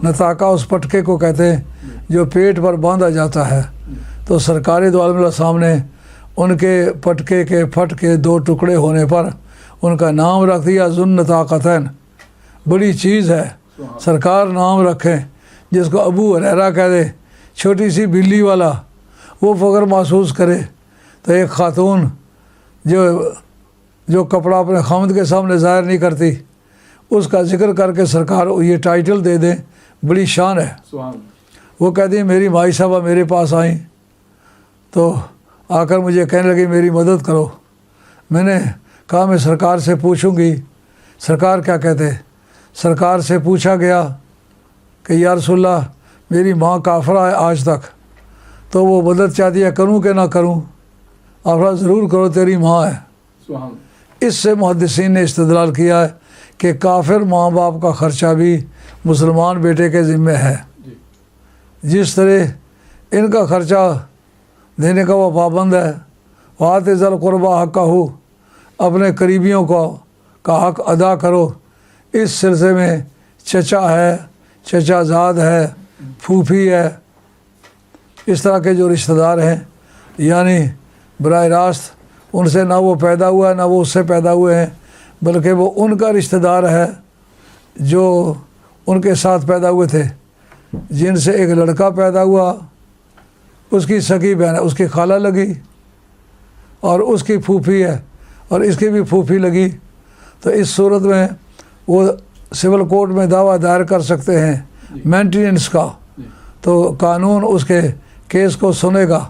S1: نطاقہ اس پٹکے کو کہتے ہیں جو پیٹ پر باندھا جاتا ہے. تو سرکار دو عالم علیہ السلام نے ان کے پٹکے کے پھٹ کے 2 ٹکڑے ہونے پر ان کا نام رکھ دیا ذو النطاقتین. بڑی چیز ہے، سرکار نام رکھیں. جس کو ابو ہریرہ کہہ دے، چھوٹی سی بلی والا، وہ فخر محسوس کرے. تو ایک خاتون جو کپڑا اپنے خاوند کے سامنے ظاہر نہیں کرتی، اس کا ذکر کر کے سرکار یہ ٹائٹل دے دیں، بڑی شان ہے. وہ کہتی ہیں میری مائی صاحبہ میرے پاس آئیں تو آ کر مجھے کہنے لگی میری مدد کرو. میں نے کہا میں سرکار سے پوچھوں گی سرکار کیا کہتے. سرکار سے پوچھا گیا کہ یا رسول اللہ میری ماں کافرہ ہے آج تک، تو وہ مدد چاہتی ہے کروں کہ نہ کروں. آپ ضرور کرو، تیری ماں ہے. اس سے محدثین نے استدلال کیا ہے کہ کافر ماں باپ کا خرچہ بھی مسلمان بیٹے کے ذمہ ہے. جس طرح ان کا خرچہ دینے کا وہ پابند ہے. وآت ذی القربی حقہ، اپنے قریبیوں کا حق ادا کرو. اس سلسلے میں چچا ہے، چچا زاد ہے، پھوپھی ہے، اس طرح کے جو رشتہ دار ہیں، یعنی براہ راست ان سے نہ وہ پیدا ہوا ہے نہ وہ اس سے پیدا ہوئے ہیں، بلکہ وہ ان کا رشتہ دار ہے جو ان کے ساتھ پیدا ہوئے تھے. جن سے ایک لڑکا پیدا ہوا اس کی سگی بہن ہے، اس کی خالہ لگی اور اس کی پھوپھی ہے اور اس کی بھی پھوپھی لگی، تو اس صورت میں وہ سول کورٹ میں دعویٰ دائر کر سکتے ہیں مینٹیننس کا، تو قانون اس کے کیس کو سنے گا۔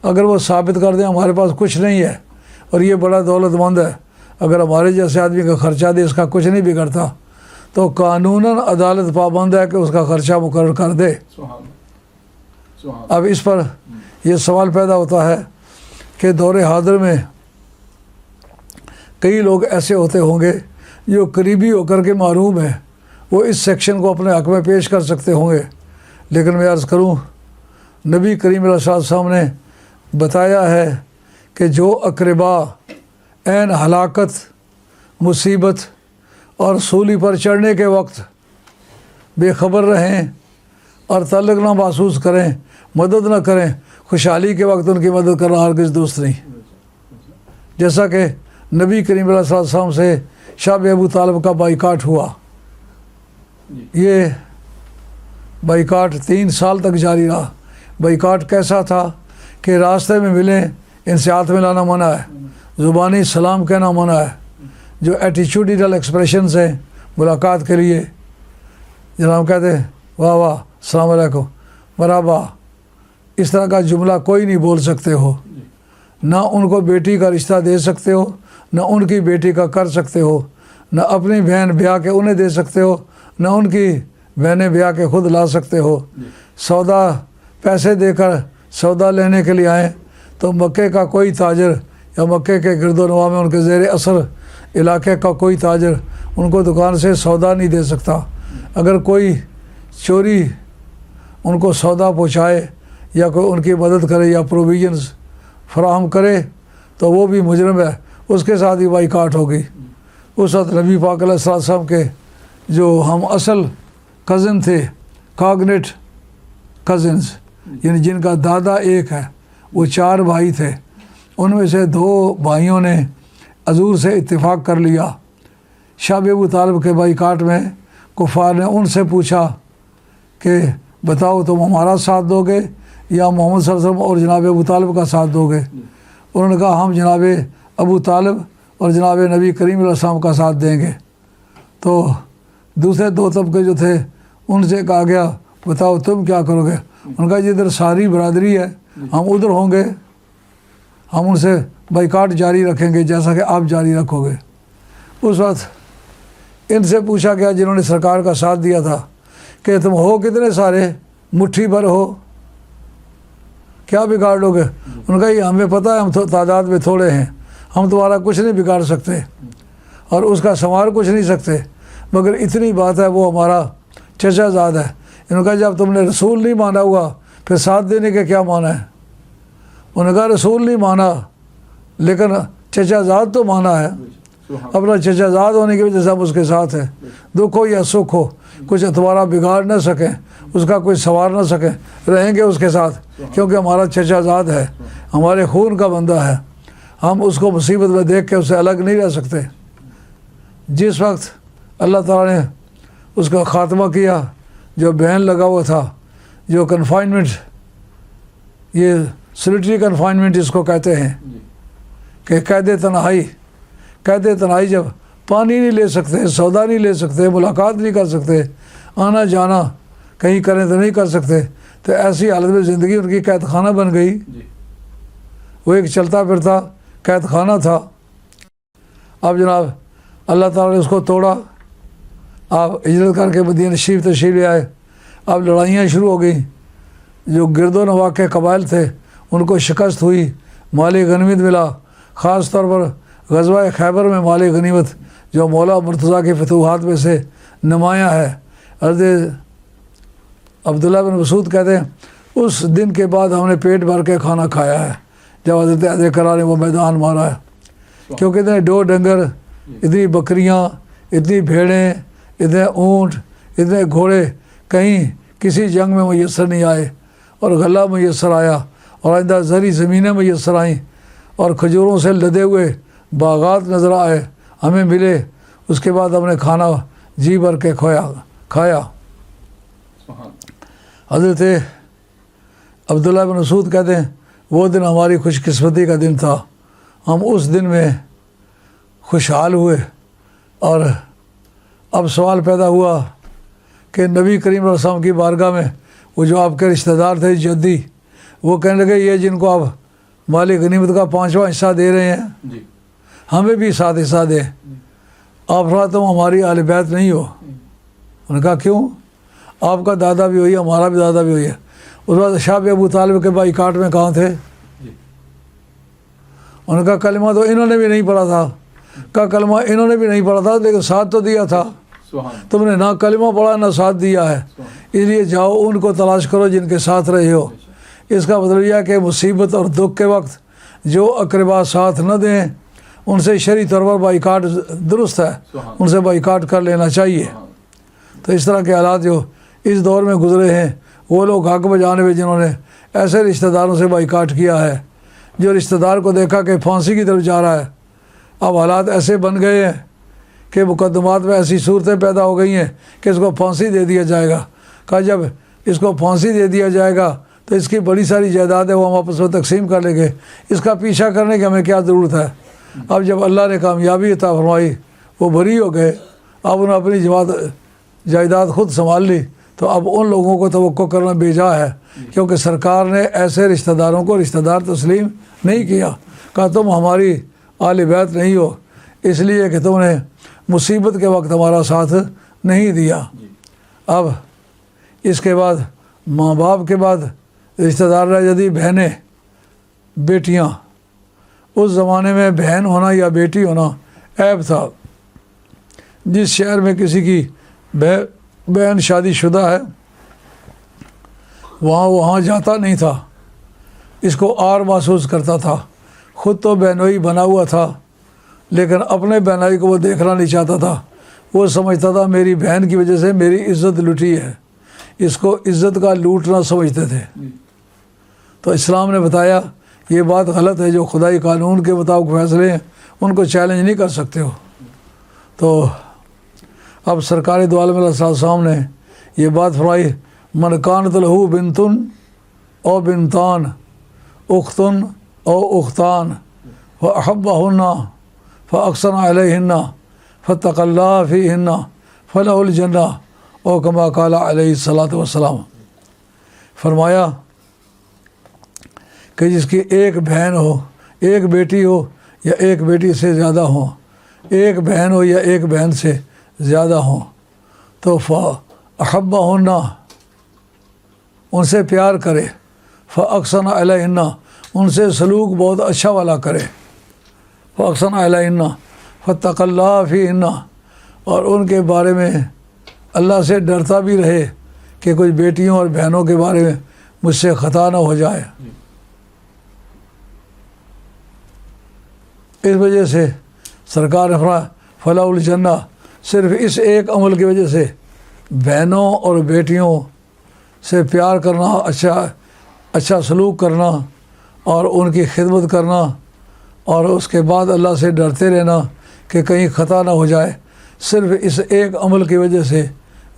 S1: اگر وہ ثابت کر دیں ہمارے پاس کچھ نہیں ہے اور یہ بڑا دولت مند ہے، اگر ہمارے جیسے آدمی کا خرچہ دے اس کا کچھ نہیں بگڑتا، تو قانوناً عدالت پابند ہے کہ اس کا خرچہ مقرر کر دے۔ اب اس پر یہ سوال پیدا ہوتا ہے کہ دور حاضر میں کئی لوگ ایسے ہوتے ہوں گے جو قریبی ہو کر کے معروم ہیں، وہ اس سیکشن کو اپنے حق میں پیش کر سکتے ہوں گے، لیکن میں عرض کروں نبی کریم علیہ السلام نے بتایا ہے کہ جو اقربا عین ہلاکت، مصیبت اور سولی پر چڑھنے کے وقت بے خبر رہیں اور تعلق نہ محسوس کریں، مدد نہ کریں، خوشحالی کے وقت ان کی مدد کرنا ہرگز درست نہیں۔ جیسا کہ نبی کریم علیہ السلام سے شاب ابو طالب کا بائیکاٹ ہوا، یہ بائیکاٹ 3 سال تک جاری رہا۔ بائیکاٹ کیسا تھا کہ راستے میں ملیں ان سے ہاتھ ملانا منع ہے، زبانی سلام کہنا منع ہے، جو ایٹیچیوڈنل ایکسپریشنز ہیں ملاقات کے لیے، جناب کہتے ہیں واہ واہ السلام علیکم مرحبا، اس طرح کا جملہ کوئی نہیں بول سکتے ہو، نہ ان کو بیٹی کا رشتہ دے سکتے ہو، نہ ان کی بیٹی کا کر سکتے ہو، نہ اپنی بہن بیاہ کے انہیں دے سکتے ہو، نہ ان کی بہنیں بیاہ کے خود لا سکتے ہو۔ سودا پیسے دے کر سودا لینے کے لیے آئیں تو مکے کا کوئی تاجر یا مکے کے گرد و نواح میں ان کے زیر اثر علاقے کا کوئی تاجر ان کو دکان سے سودا نہیں دے سکتا۔ اگر کوئی چوری ان کو سودا پہنچائے یا کوئی ان کی مدد کرے یا پروویژنز فراہم کرے تو وہ بھی مجرم ہے، اس کے ساتھ ہی بائیکاٹ ہوگی۔ اس وقت نبی پاک علیہ السلام کے جو ہم اصل کزن تھے، کاگنیٹ کزنز، یعنی جن کا دادا ایک ہے، وہ 4 بھائی تھے، ان میں سے 2 بھائیوں نے حضور سے اتفاق کر لیا۔ شاب ابو طالب کے بائیکاٹ میں کفار نے ان سے پوچھا کہ بتاؤ تم ہمارا ساتھ دو گے یا محمد صلی اللہ علیہ وسلم اور جناب ابو طالب کا ساتھ دو گے؟ انہوں نے کہا ہم جناب ابو طالب اور جناب نبی کریم علیہ السلام کا ساتھ دیں گے۔ تو دوسرے 2 طبقے جو تھے ان سے کہا گیا بتاؤ تم کیا کرو گے؟ ان کا جدھر ساری برادری ہے ہم ادھر ہوں گے، ہم ان سے بائیکاٹ جاری رکھیں گے جیسا کہ آپ جاری رکھو گے۔ اس وقت ان سے پوچھا گیا جنہوں نے سرکار کا ساتھ دیا تھا کہ تم ہو کتنے سارے؟ مٹھی بھر ہو، کیا بگاڑ لو گے؟ ان کا یہ ہمیں پتہ ہے ہم تعداد میں تھوڑے ہیں، ہم تمہارا کچھ نہیں بگاڑ سکتے اور اس کا سنوار کچھ نہیں سکتے، مگر اتنی بات ہے وہ ہمارا چچا زاد ہے۔ انہوں نے کہا جب تم نے رسول نہیں مانا ہوا پھر ساتھ دینے کے کیا مانا ہے؟ انہوں نے کہا رسول نہیں مانا لیکن چچا زاد تو مانا ہے، اپنا چچا زاد ہونے کی وجہ سے ہم اس کے ساتھ ہیں، دکھ ہو یا سکھ ہو، کچھ تمہارا بگاڑ نہ سکیں، اس کا کوئی سنوار نہ سکیں، رہیں گے اس کے ساتھ، کیونکہ ہمارا چچا زاد ہے، ہمارے خون کا بندہ ہے، ہم اس کو مصیبت میں دیکھ کے اس سے الگ نہیں رہ سکتے۔ جس وقت اللہ تعالیٰ نے اس کا خاتمہ کیا، جو بین لگا ہوا تھا، جو کنفائنمنٹ، یہ سلیٹری کنفائنمنٹ اس کو کہتے ہیں کہ قید تنہائی جب پانی نہیں لے سکتے، سودا نہیں لے سکتے، ملاقات نہیں کر سکتے، آنا جانا کہیں کریں تو نہیں کر سکتے، تو ایسی حالت میں زندگی ان کی قید خانہ بن گئی۔ وہ ایک چلتا پھرتا قید خانہ تھا۔ اب جناب اللہ تعالیٰ نے اس کو توڑا، آپ ہجرت کر کے مدینہ شریف تشریف لے آئے۔ اب لڑائیاں شروع ہو گئیں، جو گرد و نواح کے قبائل تھے ان کو شکست ہوئی، مال غنیمت ملا، خاص طور پر غزوہ خیبر میں مال غنیمت جو مولا مرتضیٰ کی فتوحات میں سے نمایاں ہے۔ حضرت عبداللہ بن مسعود کہتے ہیں اس دن کے بعد ہم نے پیٹ بھر کے کھانا کھایا ہے جب حضرت حیدر کرار نے وہ میدان مارا ہے، کیونکہ اتنے ڈور ڈنگر، اتنی بکریاں، اتنی بھیڑیں، اتنے اونٹ، اتنے گھوڑے کہیں کسی جنگ میں میسر نہیں آئے، اور غلہ میسر آیا، اور آئندہ زرعی زمینیں میسر آئیں، اور کھجوروں سے لدے ہوئے باغات نظر آئے ہمیں ملے۔ اس کے بعد ہم نے کھانا جی بھر کے کھایا۔ حضرت عبداللہ بن مسعود کہتے ہیں وہ دن ہماری خوش قسمتی کا دن تھا، ہم اس دن میں خوشحال ہوئے۔ اور اب سوال پیدا ہوا کہ نبی کریم علیہ السلام کی بارگاہ میں وہ جو آپ کے رشتہ دار تھے جدی، وہ کہنے لگے یہ جن کو آپ مال غنیمت کا 5واں حصہ دے رہے ہیں ہمیں بھی 7 حصہ دیں۔ آپ فرمایا تم ہماری اہل بیت نہیں ہو۔ انہوں نے کہا کیوں؟ آپ کا دادا بھی ہوئی ہے، ہمارا بھی دادا بھی ہوئی ہے۔ اس بعد شاہ ابو طالب کے بائی کاٹ میں کہاں تھے؟ انہوں نے کہا کلمہ تو انہوں نے بھی نہیں پڑھا تھا۔ کہا کلمہ انہوں نے بھی نہیں پڑھا تھا لیکن ساتھ تو دیا تھا، تم نے نہ کلمہ پڑھا نہ ساتھ دیا ہے، اس لیے جاؤ ان کو تلاش کرو جن کے ساتھ رہے ہو۔ اس کا مطلب یہ ہے کہ مصیبت اور دکھ کے وقت جو اقربا ساتھ نہ دیں ان سے شرعی طور پر بائیکاٹ درست ہے، ان سے بائیکاٹ کر لینا چاہیے۔ تو اس طرح کے حالات جو اس دور میں گزرے ہیں، وہ لوگ حق بجانے میں جنہوں نے ایسے رشتہ داروں سے بائیکاٹ کیا ہے، جو رشتہ دار کو دیکھا کہ پھانسی کی طرف جا رہا ہے، اب حالات ایسے بن گئے ہیں کہ مقدمات میں ایسی صورتیں پیدا ہو گئی ہیں کہ اس کو پھانسی دے دیا جائے گا۔ کہا جب اس کو پھانسی دے دیا جائے گا تو اس کی بڑی ساری جائیداد ہے وہ ہم آپس میں تقسیم کر لیں گے، اس کا پیچھا کرنے کی ہمیں کیا ضرورت ہے؟ اب جب اللہ نے کامیابی عطا فرمائی وہ بری ہو گئے، اب انہوں نے اپنی جائیداد خود سنبھال لی، تو اب ان لوگوں کو توقع کرنا بیجا ہے، کیونکہ سرکار نے ایسے رشتہ داروں کو رشتہ دار تسلیم نہیں کیا۔ کہا تم ہماری اہل بیت نہیں ہو اس لیے کہ تم نے مصیبت کے وقت ہمارا ساتھ نہیں دیا۔ اب اس کے بعد ماں باپ کے بعد رشتہ دار رہ جاتی بہنیں، بیٹیاں۔ اس زمانے میں بہن ہونا یا بیٹی ہونا عیب تھا۔ جس شہر میں کسی کی بہن شادی شدہ ہے وہاں جاتا نہیں تھا، اس کو آر محسوس کرتا تھا۔ خود تو بہنوئی بنا ہوا تھا لیکن اپنے بہنائی کو وہ دیکھنا نہیں چاہتا تھا۔ وہ سمجھتا تھا میری بہن کی وجہ سے میری عزت لوٹی ہے، اس کو عزت کا لوٹنا سمجھتے تھے۔ تو اسلام نے بتایا یہ بات غلط ہے، جو خدائی قانون کے مطابق فیصلے ہیں ان کو چیلنج نہیں کر سکتے ہو۔ تو اب سرکار دو عالم علیہ السلام نے یہ بات فرمائی من کانت لہو بنتن او بنتان اختن او اختان فاحبہن فاحسن علیہن فاتقى اللہ فیہن فلہ الجنہ او کما قال علیہ الصلاۃ والسلام۔ فرمایا کہ جس کی ایک بہن ہو، ایک بیٹی ہو یا ایک بیٹی سے زیادہ ہوں، ایک بہن ہو یا ایک بہن سے زیادہ ہوں، تو فاحبہن ان سے پیار کرے، فاحسن علیہن ان سے سلوک بہت اچھا والا کرے، فاحسن علیہن فاتقى اللہ فیہن اور ان کے بارے میں اللہ سے ڈرتا بھی رہے کہ کچھ بیٹیوں اور بہنوں کے بارے میں مجھ سے خطا نہ ہو جائے۔ اس وجہ سے سرکار نے فرمایا فلاح الجنہ، صرف اس ایک عمل کی وجہ سے بہنوں اور بیٹیوں سے پیار کرنا، اچھا سلوک کرنا اور ان کی خدمت کرنا اور اس کے بعد اللہ سے ڈرتے رہنا کہ کہیں خطا نہ ہو جائے، صرف اس ایک عمل کی وجہ سے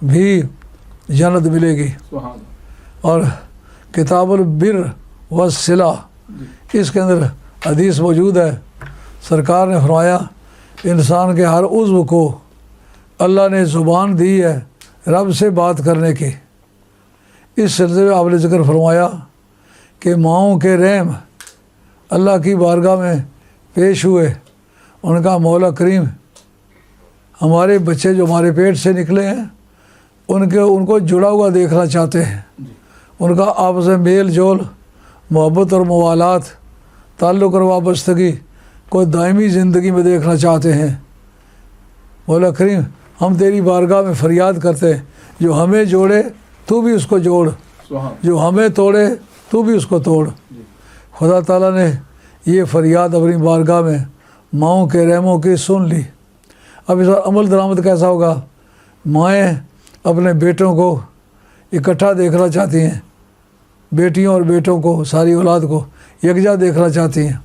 S1: بھی جنت ملے گی۔ اور کتاب البر والصلہ اس کے اندر حدیث موجود ہے، سرکار نے فرمایا انسان کے ہر عضو کو اللہ نے زبان دی ہے رب سے بات کرنے کی۔ اس سلسلے میں آپ نے ذکر فرمایا کہ ماؤں کے رحم اللہ کی بارگاہ میں پیش ہوئے، ان کا مولا کریم ہمارے بچے جو ہمارے پیٹ سے نکلے ہیں ان کو جڑا ہوا دیکھنا چاہتے ہیں، ان کا آپس میں میل جول، محبت اور موالات، تعلق اور وابستگی کو دائمی زندگی میں دیکھنا چاہتے ہیں۔ مولا کریم ہم تیری بارگاہ میں فریاد کرتے ہیں جو ہمیں جوڑے تو بھی اس کو جوڑ، جو ہمیں توڑے تو بھی اس کو توڑ۔ خدا تعالیٰ نے یہ فریاد اپنی بارگاہ میں ماؤں کے رحموں کی سن لی۔ اب اس پر عمل درآمد کیسا ہوگا؟ مائیں اپنے بیٹوں کو اکٹھا دیکھنا چاہتی ہیں، بیٹیوں اور بیٹوں کو، ساری اولاد کو یکجا دیکھنا چاہتی ہیں۔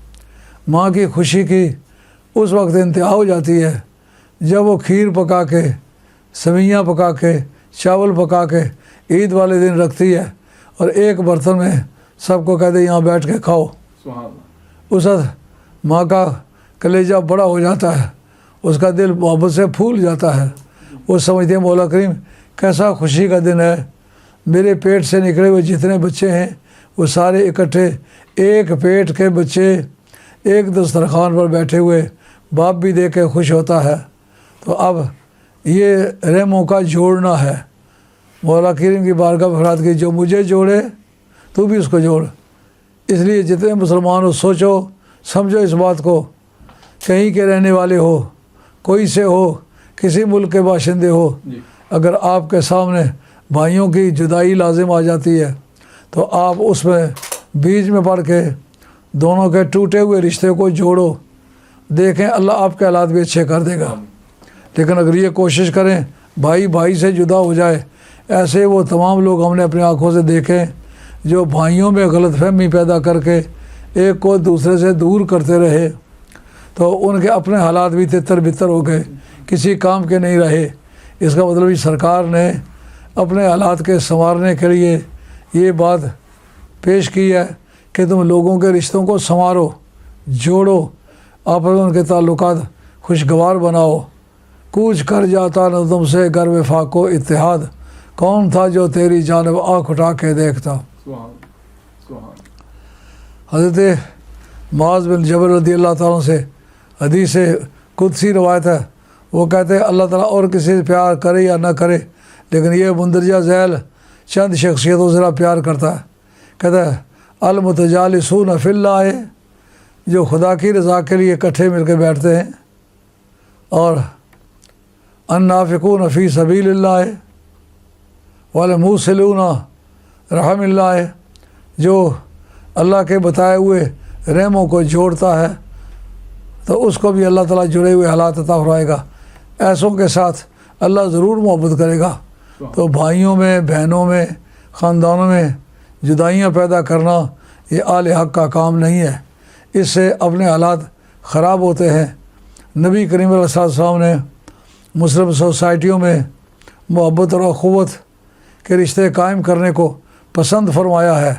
S1: ماں کی خوشی کی اس وقت انتہا ہو جاتی ہے جب وہ کھیر پکا کے، سویاں پکا کے، چاول پکا کے عید والے دن رکھتی ہے اور ایک برتن میں سب کو کہتے یہاں بیٹھ کے کھاؤ. اس وقت ماں کا کلیجہ بڑا ہو جاتا ہے, اس کا دل محبت سے پھول جاتا ہے. وہ سمجھتے ہیں مولا کریم کیسا خوشی کا دن ہے, میرے پیٹ سے نکلے ہوئے جتنے بچے ہیں وہ سارے اکٹھے, ایک پیٹ کے بچے ایک دسترخوان پر بیٹھے ہوئے, باپ بھی دیکھ کے خوش ہوتا ہے. تو اب یہ رحموں کا جوڑنا ہے. مولا کریم کی بارگاہ میں فرماتے کہ جو مجھے جوڑے تو بھی اس کو جوڑ. اس لیے جتنے مسلمان ہو سوچو سمجھو اس بات کو, کہیں کے رہنے والے ہو, کوئی سے ہو, کسی ملک کے باشندے ہو, اگر آپ کے سامنے بھائیوں کی جدائی لازم آ جاتی ہے تو آپ اس میں بیچ میں پڑھ کے دونوں کے ٹوٹے ہوئے رشتے کو جوڑو, دیکھیں اللہ آپ کے حالات بھی اچھے کر دے گا. لیکن اگر یہ کوشش کریں بھائی بھائی سے جدا ہو جائے, ایسے وہ تمام لوگ ہم نے اپنی آنکھوں سے دیکھیں جو بھائیوں میں غلط فہمی پیدا کر کے ایک کو دوسرے سے دور کرتے رہے, تو ان کے اپنے حالات بھی تتر بتر ہو گئے, کسی کام کے نہیں رہے. اس کا مطلب سرکار نے اپنے حالات کے سنوارنے کے لیے یہ بات پیش کی ہے کہ تم لوگوں کے رشتوں کو سنوارو, جوڑو, آپس میں ان کے تعلقات خوشگوار بناؤ. کوچ کر جاتا نہ تم سے گر وفاق و اتحاد, کون تھا جو تیری جانب آنکھ اٹھا کے دیکھتا. حضرت معاذ بن جبل رضی اللہ تعالیٰ سے حدیث قدسی روایت ہے, وہ کہتے ہیں اللہ تعالیٰ اور کسی سے پیار کرے یا نہ کرے لیکن یہ مندرجہ ذیل چند شخصیتوں سے پیار کرتا ہے. کہتا ہے المتجالسون فی اللہ, جو خدا کی رضا کے لیے اکٹھے مل کے بیٹھتے ہیں, اور النافقون فی سبیل اللہ, والموصلون رحم اللہ, جو اللہ کے بتائے ہوئے رحموں کو جوڑتا ہے تو اس کو بھی اللہ تعالیٰ جڑے ہوئے حالات عطا فرمائے گا. ایسوں کے ساتھ اللہ ضرور محبت کرے گا. تو بھائیوں میں, بہنوں میں, خاندانوں میں جدائیاں پیدا کرنا یہ آل حق کا کام نہیں ہے, اس سے اپنے حالات خراب ہوتے ہیں. نبی کریم علیہ السلام نے مسلم سوسائٹیوں میں محبت اور اخوت کے رشتے قائم کرنے کو پسند فرمایا ہے,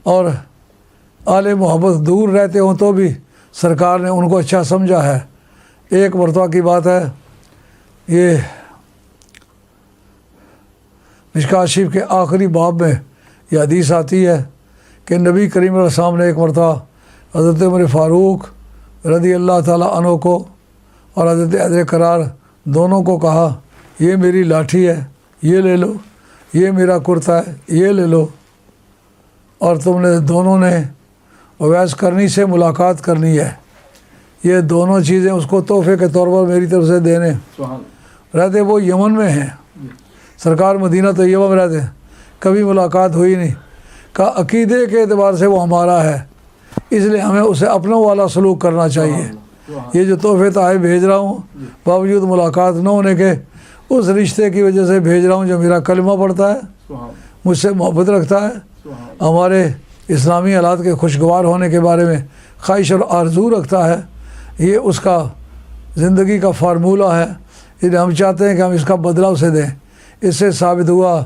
S1: اور آل محبت دور رہتے ہوں تو بھی سرکار نے ان کو اچھا سمجھا ہے. ایک مرتبہ کی بات ہے, یہ مشکوٰۃ شریف کے آخری باب میں یہ حدیث آتی ہے کہ نبی کریم علیہ السلام نے ایک مرتبہ حضرت عمر فاروق رضی اللہ تعالیٰ عنہ کو اور حضرت حیدر کرار دونوں کو کہا یہ میری لاٹھی ہے, یہ لے لو, یہ میرا کرتا ہے, یہ لے لو, اور تم نے دونوں نے اویس کرنی سے ملاقات کرنی ہے, یہ دونوں چیزیں اس کو تحفے کے طور پر میری طرف سے دینے. رہتے وہ یمن میں ہیں, سرکار مدینہ طیبہ میں رہتے, کبھی ملاقات ہوئی نہیں. کا عقیدے کے اعتبار سے وہ ہمارا ہے, اس لیے ہمیں اسے اپنوں والا سلوک کرنا چاہیے. یہ جو تحفے تحائف بھیج رہا ہوں باوجود ملاقات نہ ہونے کے, اس رشتے کی وجہ سے بھیج رہا ہوں جو میرا کلمہ پڑھتا ہے, مجھ سے محبت رکھتا ہے, ہمارے اسلامی حالات کے خوشگوار ہونے کے بارے میں خواہش اور آرزو رکھتا ہے. یہ اس کا زندگی کا فارمولہ ہے, اس لیے ہم چاہتے ہیں کہ ہم اس کا بدلہ اسے دیں. اس سے ثابت ہوا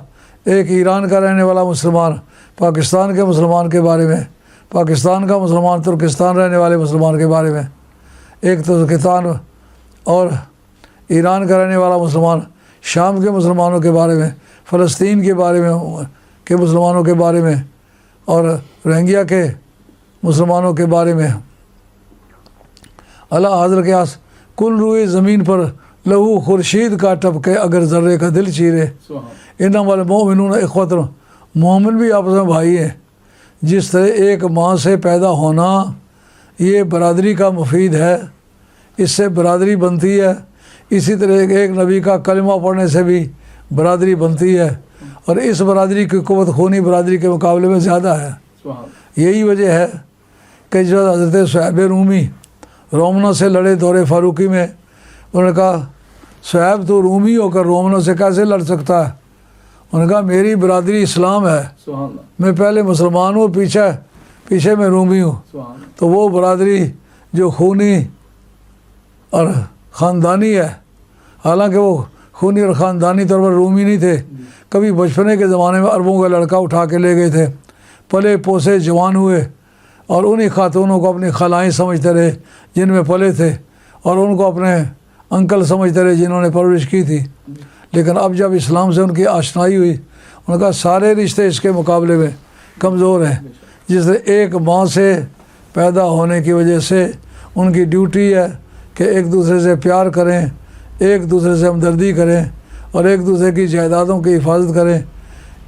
S1: ایک ایران کا رہنے والا مسلمان پاکستان کے مسلمان کے بارے میں, پاکستان کا مسلمان ترکستان رہنے والے مسلمان کے بارے میں, ایک ترکستان اور ایران کا رہنے والا مسلمان شام کے مسلمانوں کے بارے میں, فلسطین کے بارے میں کے مسلمانوں کے بارے میں, اور روہنگیا کے مسلمانوں کے بارے میں. اللہ حاضر کے آس کل روئے زمین پر لہو خورشید کا ٹپکے اگر ذرے کا دل چیرے, انما المؤمنون اخوۃ, مومن بھی آپس میں بھائی ہیں. جس طرح ایک ماں سے پیدا ہونا یہ برادری کا مفید ہے, اس سے برادری بنتی ہے, اسی طرح ایک نبی کا کلمہ پڑھنے سے بھی برادری بنتی ہے, اور اس برادری کی قوت خونی برادری کے مقابلے میں زیادہ ہے. یہی وجہ ہے کہ جو حضرت صہیب رومی رومنوں سے لڑے دور فاروقی میں, انہوں نے کہا صہیب تو رومی ہو کر رومنوں سے کیسے لڑ سکتا ہے؟ انہوں نے کہا میری برادری اسلام ہے, میں پہلے مسلمان ہوں, پیچھے میں رومی ہوں. تو وہ برادری جو خونی اور خاندانی ہے, حالانکہ وہ خونی اور خاندانی طور پر رومی نہیں تھے, کبھی بچپنے کے زمانے میں عربوں کا لڑکا اٹھا کے لے گئے تھے, پلے پوسے جوان ہوئے اور انہی خاتونوں کو اپنی خلائیں سمجھتے رہے جن میں پلے تھے، اور ان کو اپنے انکل سمجھتے رہے جنہوں نے پرورش کی تھی۔ لیکن اب جب اسلام سے ان کی آشنائی ہوئی، ان کا سارے رشتے اس کے مقابلے میں کمزور ہیں۔ جس سے ایک ماں سے پیدا ہونے کی وجہ سے ان کی ڈیوٹی ہے کہ ایک دوسرے سے پیار کریں، ایک دوسرے سے ہمدردی کریں اور ایک دوسرے کی جائیدادوں کی حفاظت کریں۔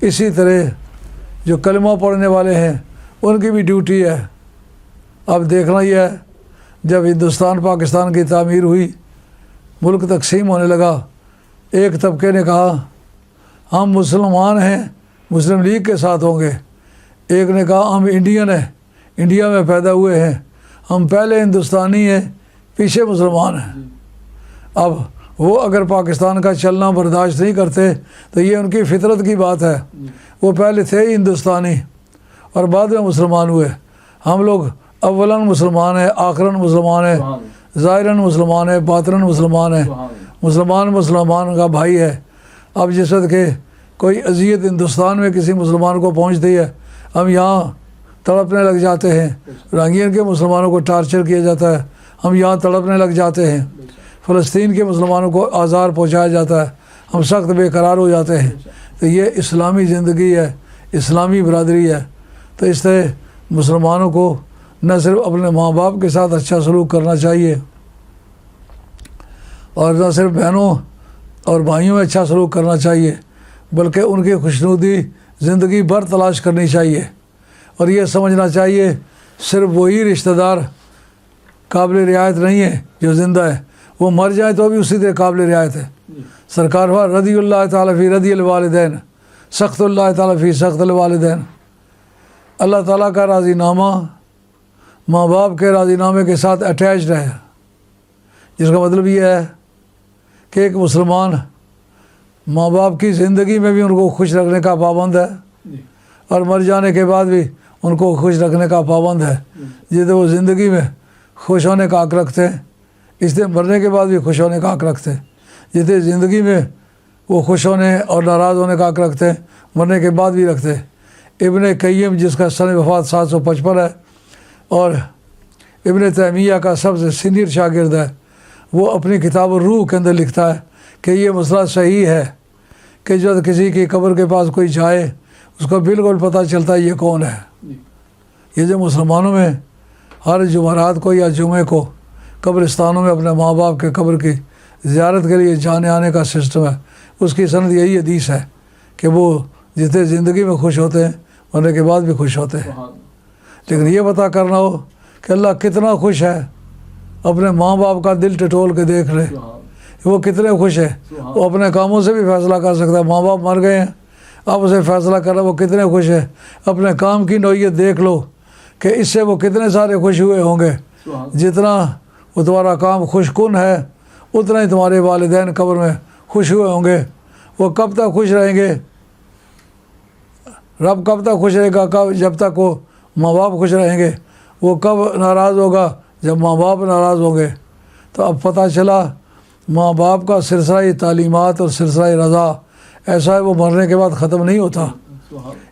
S1: اسی طرح جو کلمہ پڑھنے والے ہیں ان کی بھی ڈیوٹی ہے۔ اب دیکھنا یہ ہے، جب ہندوستان پاکستان کی تعمیر ہوئی، ملک تقسیم ہونے لگا، ایک طبقے نے کہا ہم مسلمان ہیں، مسلم لیگ کے ساتھ ہوں گے۔ ایک نے کہا ہم انڈین ہیں، انڈیا میں پیدا ہوئے ہیں، ہم پہلے ہندوستانی ہیں، پیچھے مسلمان ہیں۔ اب وہ اگر پاکستان کا چلنا برداشت نہیں کرتے تو یہ ان کی فطرت کی بات ہے۔ وہ پہلے تھے ہی ہندوستانی اور بعد میں مسلمان ہوئے۔ ہم لوگ اولاً مسلمان ہیں، آخراً مسلمان ہیں، ظاہراً مسلمان ہیں، باطناً مسلمان ہیں۔ مسلمان کا بھائی ہے۔ اب جس وقت کہ کوئی اذیت ہندوستان میں کسی مسلمان کو پہنچتی ہے، ہم یہاں تڑپنے لگ جاتے ہیں۔ رنگین کے مسلمانوں کو ٹارچر کیا جاتا ہے، ہم یہاں تڑپنے لگ جاتے ہیں۔ فلسطین کے مسلمانوں کو آزار پہنچایا جاتا ہے، ہم سخت بے قرار ہو جاتے ہیں۔ تو یہ اسلامی زندگی ہے، اسلامی برادری ہے۔ تو اس طرح مسلمانوں کو نہ صرف اپنے ماں باپ کے ساتھ اچھا سلوک کرنا چاہیے، اور نہ صرف بہنوں اور بھائیوں میں اچھا سلوک کرنا چاہیے، بلکہ ان کی خوشنودی زندگی بھر تلاش کرنی چاہیے۔ اور یہ سمجھنا چاہیے صرف وہی رشتہ دار قابل رعایت نہیں ہے جو زندہ ہے، وہ مر جائے تو بھی اسی طرح قابل رعایت ہے۔ سرکار رضی اللہ تعالیٰ فی رضی الوالدین، سخت اللہ تعالیٰ فی سخت الوالدین۔ اللہ تعالیٰ کا راضی نامہ ماں باپ کے راضی نامے کے ساتھ اٹیچڈ ہے، جس کا مطلب یہ ہے کہ ایک مسلمان ماں باپ کی زندگی میں بھی ان کو خوش رکھنے کا پابند ہے، اور مر جانے کے بعد بھی ان کو خوش رکھنے کا پابند ہے۔ جیسے وہ زندگی میں خوش ہونے کا حق رکھتے ہیں، اس لیے مرنے کے بعد بھی خوش ہونے کا حق رکھتے ہیں۔ جیسے زندگی میں وہ خوش ہونے اور ناراض ہونے کا حق رکھتے ہیں، مرنے کے بعد بھی رکھتے ہیں۔ ابن قیم جس کا سن وفات 755 ہے اور ابن تیمیہ کا سب سے سینئر شاگرد ہے، وہ اپنی کتاب الروح کے اندر لکھتا ہے کہ یہ مسئلہ صحیح ہے کہ جب کسی کی قبر کے پاس کوئی جائے اس کو بالکل پتہ چلتا ہے یہ کون ہے۔ یہ جو مسلمانوں میں ہر جمعرات کو یا جمعے کو قبرستانوں میں اپنے ماں باپ کے قبر کی زیارت کے لیے جانے آنے کا سسٹم ہے، اس کی سند یہی حدیث ہے کہ وہ جتنے زندگی میں خوش ہوتے ہیں مرنے کے بعد بھی خوش ہوتے ہیں۔ لیکن یہ پتہ کرنا ہو کہ اللہ کتنا خوش ہے، اپنے ماں باپ کا دل ٹٹول کے دیکھ لے وہ کتنے خوش ہے۔ وہ اپنے کاموں سے بھی فیصلہ کر سکتا ہے، ماں باپ مر گئے ہیں اب اسے فیصلہ کرنا وہ کتنے خوش ہے۔ اپنے کام کی نوعیت دیکھ لو کہ اس سے وہ کتنے سارے خوش ہوئے ہوں گے۔ جتنا وہ تمہارا کام خوش کن ہے اتنا ہی تمہارے والدین قبر میں خوش ہوئے ہوں گے۔ وہ کب تک خوش رہیں گے؟ رب کب تک خوش رہے گا؟ جب تک وہ ماں باپ خوش رہیں گے۔ وہ کب ناراض ہوگا؟ جب ماں باپ ناراض ہوں گے۔ تو اب پتہ چلا ماں باپ کا سلسلہ تعلیمات اور سلسلہ رضا ایسا ہے، وہ مرنے کے بعد ختم نہیں ہوتا۔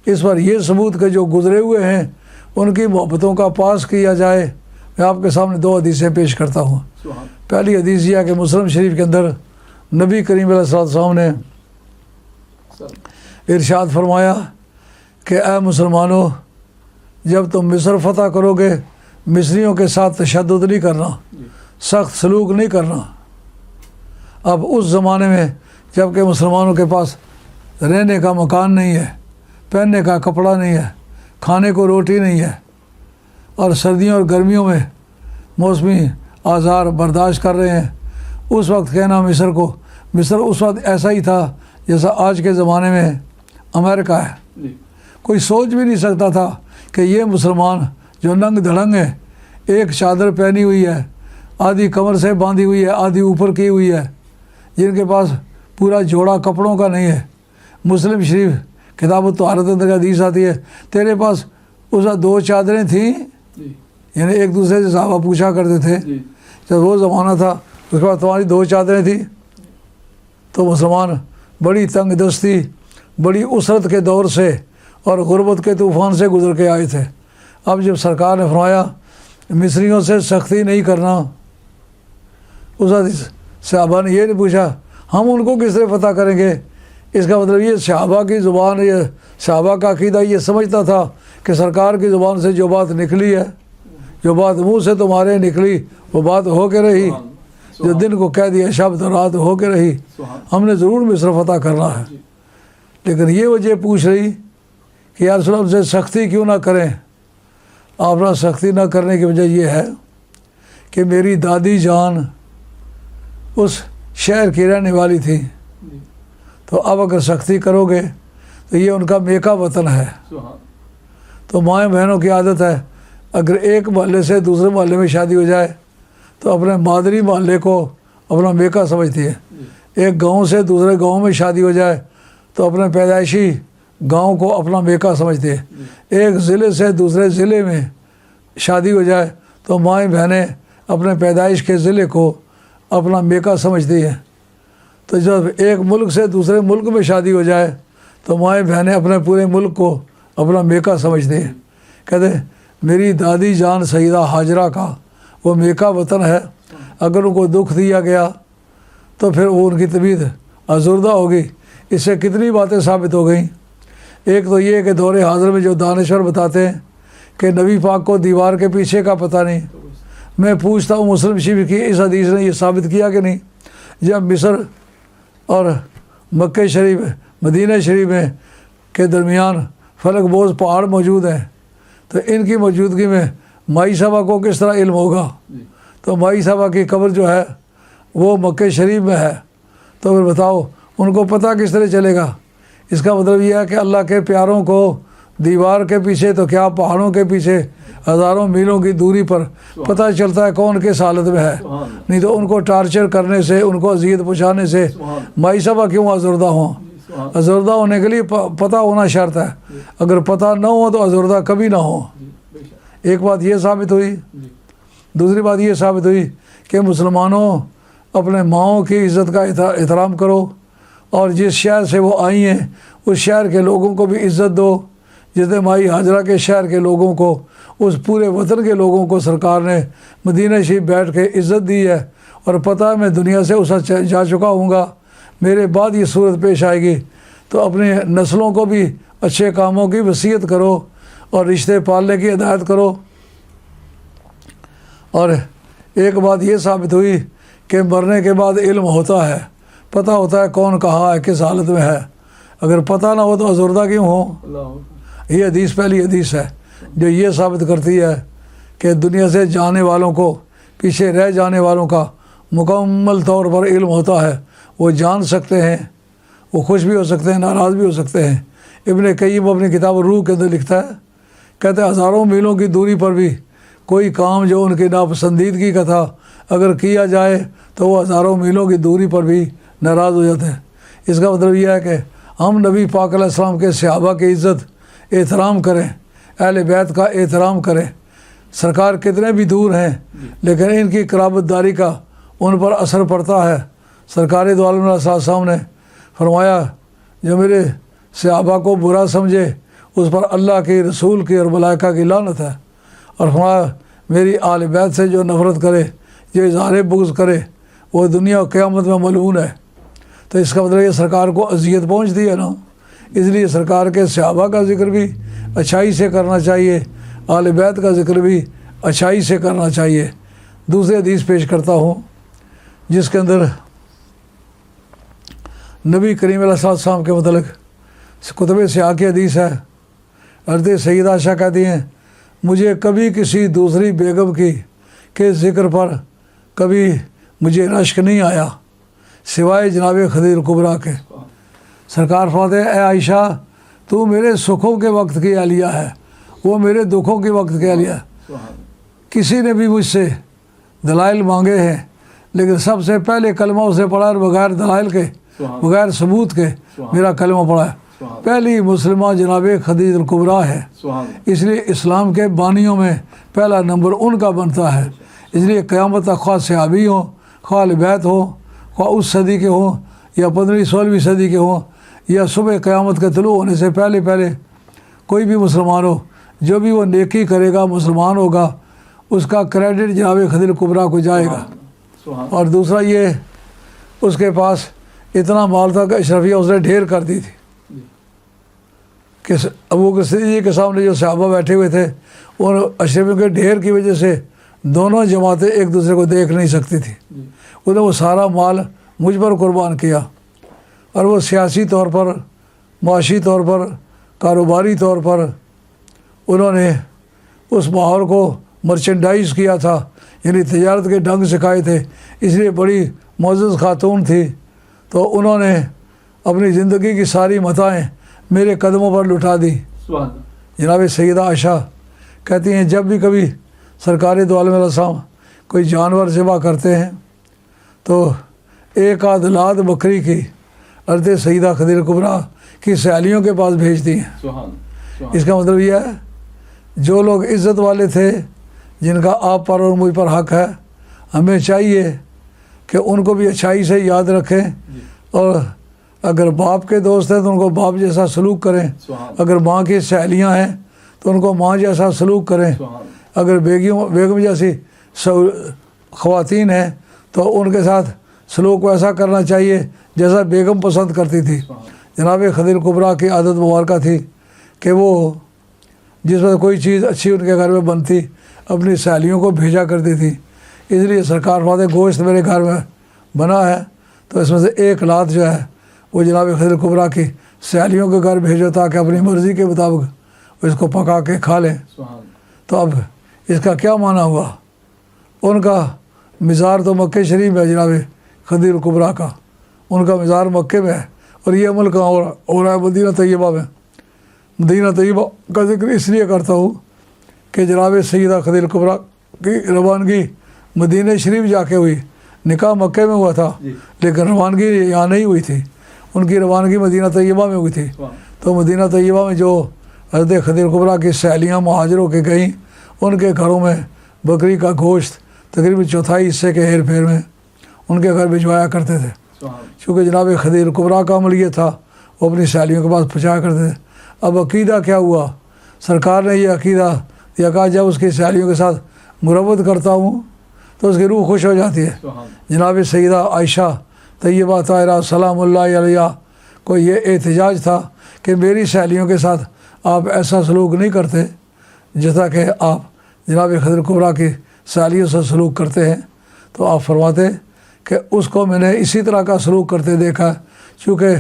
S1: اس پر یہ ثبوت کہ جو گزرے ہوئے ہیں ان کی محبتوں کا پاس کیا جائے، میں آپ کے سامنے 2 حدیثیں پیش کرتا ہوں۔ پہلی حدیث یہ ہے کہ مسلم شریف کے اندر نبی کریم علیہ السلام نے ارشاد فرمایا کہ اے مسلمانوں، جب تم مصر فتح کرو گے مصریوں کے ساتھ تشدد نہیں کرنا، سخت سلوک نہیں کرنا۔ اب اس زمانے میں جب کہ مسلمانوں کے پاس رہنے کا مکان نہیں ہے، پہننے کا کپڑا نہیں ہے، کھانے کو روٹی نہیں ہے، اور سردیوں اور گرمیوں میں موسمی آزار برداشت کر رہے ہیں، اس وقت کہنا مصر کو، مصر اس وقت ایسا ہی تھا جیسا آج کے زمانے میں امریکہ ہے۔ کوئی سوچ بھی نہیں سکتا تھا کہ یہ مسلمان جو ننگ دھڑنگ ہے، ایک چادر پہنی ہوئی ہے، آدھی کمر سے باندھی ہوئی ہے، آدھی اوپر کی ہوئی ہے، جن کے پاس پورا جوڑا کپڑوں کا نہیں ہے۔ مسلم شریف کتاب الطہارت اندر حدیث آتی ہے تیرے پاس اس وقت 2 چادریں تھیں، یعنی ایک دوسرے سے صحابہ پوچھا کرتے تھے جب وہ زمانہ تھا، اس کے بعد تمہاری 2 چادریں تھیں۔ تو مسلمان بڑی تنگ دستی، بڑی اسرت کے دور سے اور غربت کے طوفان سے گزر کے آئے تھے۔ اب جب سرکار نے فرمایا مصریوں سے سختی نہیں کرنا، اس صحابہ نے یہ نہیں پوچھا ہم ان کو کس طرح فتح کریں گے۔ اس کا مطلب یہ صحابہ کی زبان، یہ صحابہ کا عقیدہ یہ سمجھتا تھا کہ سرکار کی زبان سے جو بات نکلی ہے، جو بات منہ سے تمہارے نکلی وہ بات ہو کے رہی، جو دن کو کہہ دیا شب تو رات ہو کے رہی، ہم نے ضرور مصر فتح کرنا ہے۔ لیکن یہ وجہ پوچھ رہی کہ یا رسول اللہ ہم سے سختی کیوں نہ کریں۔ آپ نہ سختی نہ کرنے کی وجہ یہ ہے کہ میری دادی جان اس شہر کی رہنے والی تھی، تو اب اگر سختی کرو گے تو یہ ان کا میکا وطن ہے۔ تو مائیں بہنوں کی عادت ہے اگر ایک محلے سے دوسرے محلے میں شادی ہو جائے تو اپنے مادری محلے کو اپنا میکا سمجھتی ہے۔ ایک گاؤں سے دوسرے گاؤں میں شادی ہو جائے تو اپنے پیدائشی گاؤں کو اپنا میکا سمجھتے ہیں۔ ایک ضلع سے دوسرے ضلع میں شادی ہو جائے تو مائیں بہنیں اپنے پیدائش کے ضلع کو اپنا میکا سمجھتی ہیں۔ تو جب ایک ملک سے دوسرے ملک میں شادی ہو جائے تو مائیں بہنیں اپنے پورے ملک کو اپنا میکا سمجھتی ہیں۔ کہتے ہیں میری دادی جان سیدہ ہاجرہ کا وہ میکا وطن ہے، اگر ان کو دکھ دیا گیا تو پھر وہ ان کی طبیعت ازردہ ہوگی۔ اس سے کتنی باتیں ثابت ہو گئیں۔ ایک تو یہ کہ دور حاضر میں جو دانشور بتاتے ہیں کہ نبی پاک کو دیوار کے پیچھے کا پتہ نہیں، میں پوچھتا ہوں مسلم شریف کی اس حدیث نے یہ ثابت کیا کہ نہیں؟ جب مصر اور مکہ شریف مدینہ شریف میں کے درمیان فلک بوز پہاڑ موجود ہیں، تو ان کی موجودگی میں مائی صاحبہ کو کس طرح علم ہوگا؟ تو مائی صاحبہ کی قبر جو ہے وہ مکہ شریف میں ہے، تو پھر بتاؤ ان کو پتہ کس طرح چلے گا؟ اس کا مطلب یہ ہے کہ اللہ کے پیاروں کو دیوار کے پیچھے تو کیا پہاڑوں کے پیچھے ہزاروں میلوں کی دوری پر پتہ چلتا ہے کون کس حالت میں ہے۔ نہیں تو ان کو ٹارچر کرنے سے، ان کو اذیت پہنچانے سے مائی صاحبہ کیوں ازردہ ہوں؟ ازردہ ہونے کے لیے پتہ ہونا شرط ہے، اگر پتہ نہ ہو تو ازردہ کبھی نہ ہو۔ ایک بات یہ ثابت ہوئی۔ دوسری بات یہ ثابت ہوئی کہ مسلمانوں اپنے ماؤں کی عزت کا احترام کرو، اور جس شہر سے وہ آئی ہیں اس شہر کے لوگوں کو بھی عزت دو، جتنے مائی ہاجرہ کے شہر کے لوگوں کو، اس پورے وطن کے لوگوں کو سرکار نے مدینہ شریف بیٹھ کے عزت دی ہے۔ اور پتہ ہے میں دنیا سے اسا جا چکا ہوں گا، میرے بعد یہ صورت پیش آئے گی، تو اپنی نسلوں کو بھی اچھے کاموں کی وصیت کرو اور رشتے پالنے کی ہدایت کرو۔ اور ایک بات یہ ثابت ہوئی کہ مرنے کے بعد علم ہوتا ہے، پتہ ہوتا ہے کون کہاں ہے، کس حالت میں ہے۔ اگر پتہ نہ ہو تو ازردہ کیوں ہو؟ یہ حدیث پہلی حدیث ہے جو یہ ثابت کرتی ہے کہ دنیا سے جانے والوں کو، پیچھے رہ جانے والوں کا مکمل طور پر علم ہوتا ہے، وہ جان سکتے ہیں، وہ خوش بھی ہو سکتے ہیں، ناراض بھی ہو سکتے ہیں۔ ابن قیم اپنی کتاب روح کے اندر لکھتا ہے، کہتے ہیں ہزاروں میلوں کی دوری پر بھی کوئی کام جو ان کی ناپسندیدگی کا تھا اگر کیا جائے تو وہ ہزاروں میلوں کی دوری پر بھی ناراض ہو جاتے ہیں۔ اس کا مطلب یہ ہے کہ ہم نبی پاک علیہ السلام کے صحابہ کی عزت احترام کریں، اہل بیت کا احترام کریں۔ سرکار کتنے بھی دور ہیں لیکن ان کی قرابت داری کا ان پر اثر پڑتا ہے۔ سرکار دو عالم علیہ السلام نے فرمایا جو میرے صحابہ کو برا سمجھے اس پر اللہ کی، رسول کی اور ملائکہ کی لعنت ہے، اور فرمایا میری آل بیت سے جو نفرت کرے، جو اظہار بغض کرے، وہ دنیا و قیامت میں ملعون ہے۔ تو اس کا مطلب یہ سرکار کو اذیت پہنچتی ہے نا، اس لیے سرکار کے صحابہ کا ذکر بھی اچھائی سے کرنا چاہیے، آل بیت کا ذکر بھی اچھائی سے کرنا چاہیے۔ دوسری حدیث پیش کرتا ہوں جس کے اندر نبی کریم علیہ السلام کے متعلق کتب سیاہ کی حدیث ہے۔ حضرت سیدہ عائشہ کہتی ہیں مجھے کبھی کسی دوسری بیگم کی کے ذکر پر کبھی مجھے رشک نہیں آیا سوائے جناب خدیجہ کبریٰ کے۔ سرکار فرماتے ہیں اے عائشہ تو میرے سکھوں کے وقت کی اہلیہ ہے، وہ میرے دکھوں کے وقت کی اہلیہ ہے۔ کسی نے بھی مجھ سے دلائل مانگے ہیں لیکن سب سے پہلے کلمہ اسے پڑھا اور بغیر دلائل کے، بغیر ثبوت کے میرا کلمہ پڑھا ہے۔ پہلی مسلمہ جناب خدیجہ کبریٰ ہے، اس لیے اسلام کے بانیوں میں پہلا نمبر ان کا بنتا ہے۔ اس لیے قیامت تک خواہ صحابی ہوں، خواہ اہل بیت ہوں، خواہ اس صدی کے ہوں یا 15ویں 16ویں صدی کے ہوں، یا صبح قیامت کے طلوع ہونے سے پہلے پہلے کوئی بھی مسلمان ہو جو بھی وہ نیکی کرے گا مسلمان ہوگا اس کا کریڈٹ جناب خدیجہ کبریٰ کو جائے گا۔ اور دوسرا یہ اس کے پاس اتنا مال تھا کہ اشرفیہ اس نے ڈھیر کر دی تھی کہ ابو بکر صدیق جی کے سامنے جو صحابہ بیٹھے ہوئے تھے اور اشرفیوں کے ڈھیر کی وجہ سے دونوں جماعتیں ایک دوسرے کو دیکھ نہیں سکتی تھی۔ انہوں نے وہ سارا مال مجھ پر قربان کیا اور وہ سیاسی طور پر، معاشی طور پر، کاروباری طور پر انہوں نے اس ماحول کو مرچنڈائز کیا تھا، یعنی تجارت کے ڈھنگ سکھائے تھے، اس لیے بڑی معزز خاتون تھی، تو انہوں نے اپنی زندگی کی ساری متاعیں میرے قدموں پر لٹا دی۔ جناب سیدہ عائشہ کہتی ہیں جب بھی کبھی سرکار دو عالم علیہ السلام کوئی جانور ذبح کرتے ہیں تو ایک آدھ لاد بکری کی حضرت سیدہ خدیجہ کبریٰ کی سہیلیوں کے پاس بھیجتی ہیں۔ اس کا مطلب یہ ہے جو لوگ عزت والے تھے جن کا آپ پر اور مجھ پر حق ہے، ہمیں چاہیے کہ ان کو بھی اچھائی سے یاد رکھیں، اور اگر باپ کے دوست ہیں تو ان کو باپ جیسا سلوک کریں، اگر ماں کی سہیلیاں ہیں تو ان کو ماں جیسا سلوک کریں، اگر بیگم جیسی خواتین ہیں تو ان کے ساتھ سلوک ویسا کرنا چاہیے جیسا بیگم پسند کرتی تھی۔ جناب خدیجہ کبریٰ کی عادت مبارکہ تھی کہ وہ جس وقت کوئی چیز اچھی ان کے گھر میں بنتی اپنی سہیلیوں کو بھیجا کرتی تھی۔ اس لیے سرکار فرماتے گوشت میرے گھر میں بنا ہے تو اس میں سے ایک لات جو ہے وہ جناب خدیجہ کبریٰ کی سہیلیوں کے گھر بھیجو تاکہ اپنی مرضی کے مطابق اس کو پکا کے کھا لیں۔ تو اب اس کا کیا معنی ہوا؟ ان کا مزار تو مکہ شریف میں جناب خدیجہ کبریٰ کا، ان کا مزار مکے میں ہے، اور یہ عمل کہاں ہو رہا ہے؟ مدینہ طیبہ میں۔ مدینہ طیبہ کا ذکر اس لیے کرتا ہوں کہ جناب سیدہ خدیجہ کبریٰ کی روانگی مدینہ شریف جا کے ہوئی، نکاح مکے میں ہوا تھا لیکن روانگی یہاں نہیں ہوئی تھی، ان کی روانگی مدینہ طیبہ میں ہوئی تھی۔ تو مدینہ طیبہ میں جو حضرت خدیجہ کبریٰ کی سہیلیاں مہاجر ہو کے گئیں، ان کے گھروں میں بکری کا گوشت تقریباً چوتھائی حصے کے ہیر پھیر میں ان کے گھر بھجوایا کرتے تھے، چونکہ جناب خدیجہ کبریٰ کا عمل یہ تھا وہ اپنی سہیلیوں کے پاس پہنچایا کرتے تھے۔ اب عقیدہ کیا ہوا؟ سرکار نے یہ عقیدہ یہ کہا جب اس کی سہیلیوں کے ساتھ مروت کرتا ہوں تو اس کی روح خوش ہو جاتی ہے۔ جناب سیدہ عائشہ طیبہ طاہرہ سلام اللہ علیہ کو یہ احتجاج تھا کہ میری سہیلیوں کے ساتھ آپ ایسا سلوک نہیں کرتے جیسا کہ آپ جناب خدیجہ کبریٰ کی سہیلیوں سے سلوک کرتے ہیں۔ تو آپ فرماتے کہ اس کو میں نے اسی طرح کا سلوک کرتے دیکھا، چونکہ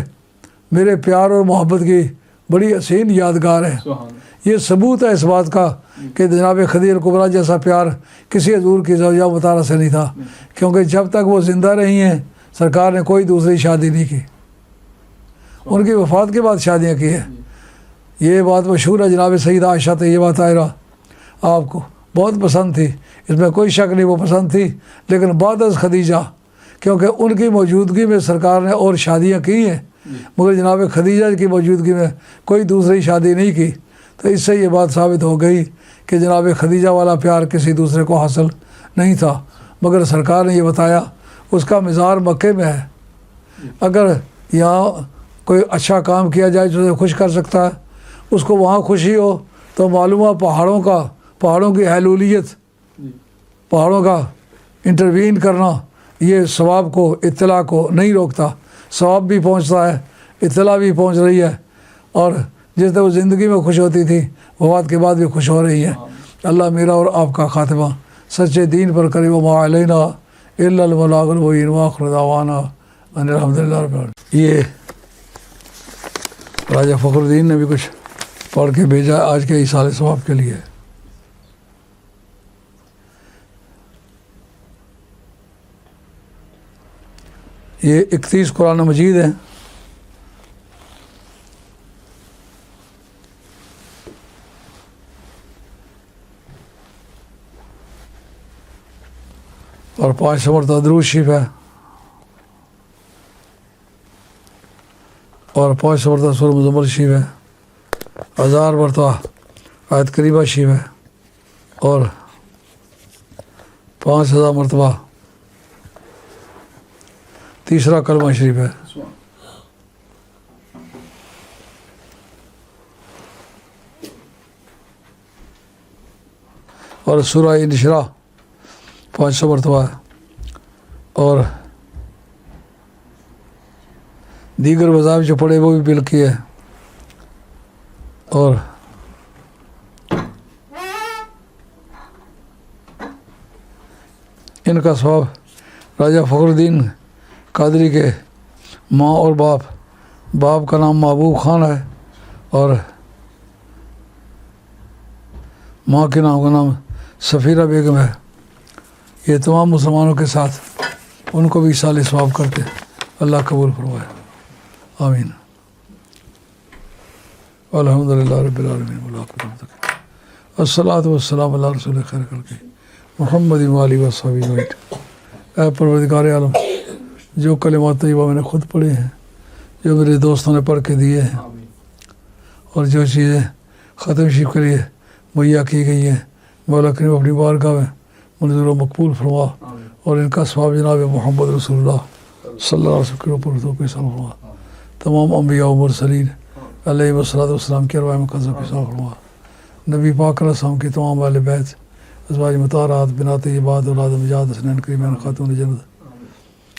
S1: میرے پیار اور محبت کی بڑی حسین یادگار ہے۔ یہ ثبوت ہے اس بات کا کہ جناب خدیجہ کبریٰ جیسا پیار کسی حضور کی زوجہ مطالعہ سے نہیں تھا، کیونکہ جب تک وہ زندہ رہی ہیں سرکار نے کوئی دوسری شادی نہیں کی، ان کی وفات کے بعد شادیاں کی ہیں۔ یہ بات مشہور ہے، جناب سیدہ عائشہ طیبہ طاہرہ آپ کو بہت پسند تھی، اس میں کوئی شک نہیں وہ پسند تھی، لیکن بعد از خدیجہ کیونکہ ان کی موجودگی میں سرکار نے اور شادیاں کی ہیں، مگر جناب خدیجہ کی موجودگی میں کوئی دوسری شادی نہیں کی۔ تو اس سے یہ بات ثابت ہو گئی کہ جناب خدیجہ والا پیار کسی دوسرے کو حاصل نہیں تھا، مگر سرکار نے یہ بتایا اس کا مزار مکے میں ہے، اگر یہاں کوئی اچھا کام کیا جائے جو اسے خوش کر سکتا ہے، اس کو وہاں خوشی ہو تو معلوم ہے پہاڑوں کی حلولیت، پہاڑوں کا انٹروین کرنا یہ ثواب کو اطلاع کو نہیں روکتا، ثواب بھی پہنچتا ہے، اطلاع بھی پہنچ رہی ہے، اور جس طرح وہ زندگی میں خوش ہوتی تھی وفات کے بعد بھی خوش ہو رہی ہے۔ اللہ میرا اور آپ کا خاتمہ سچے دین پر کرے، وما علینا الا البلاغ المبین، وآخر دعوانا ان الحمد للہ رب العالمین۔ یہ راجہ فخر الدین نے بھی کچھ پڑھ کے بھیجا آج کے ایصال ثواب کے لیے۔ یہ 31 قرآن مجید ہیں، اور 5 مرتبہ درود شریف ہے، اور 5 مرتبہ سورہ مزمل شریف ہے، 1000 مرتبہ آیت کریمہ شریف ہے، اور 5000 مرتبہ تیسرا کلمہ شریف ہے۔ اور سورہ انشراح 500 مرتبہ ہے، اور دیگر وظائف جو پڑھے وہ بھی بل کیے، اور ان کا ثواب راجہ فخر الدین قادری کے ماں اور باپ کا نام محبوب خان ہے، اور ماں کے نام کا نام سفیرہ بیگم ہے۔ یہ تمام مسلمانوں کے ساتھ ان کو بھی ایصال ثواب کرتے، اللہ قبول فرمائے، آمین۔ الحمد للہ رب العالمین، الصلاۃ والسلام علی رسول خیر خلق محمد وآلہ وصحبہ اجمعین۔ اے پروردگار عالم، جو کلمات طیبہ میں نے خود پڑھے ہیں، جو میرے دوستوں نے پڑھ کے دیے ہیں، اور جو چیزیں ختم شریف کے لیے مہیا کی گئی ہیں، مولا کریم اپنی بارگاہ میں منظور و مقبول فرما، اور ان کا ثواب جناب محمد رسول اللہ صلی اللہ علیہ وسلم کے اوپر تو پیسہ فرما، تمام انبیاء و مرسلین علیہ والسلام کی ارواح مقدسہ کے ساتھ فرما، نبی پاک علیہ السلام کی تمام اہل بیت، ازواج مطہرات، بنات طیبات، اولاد مجاہد حسنین کریمین خاتون جنت،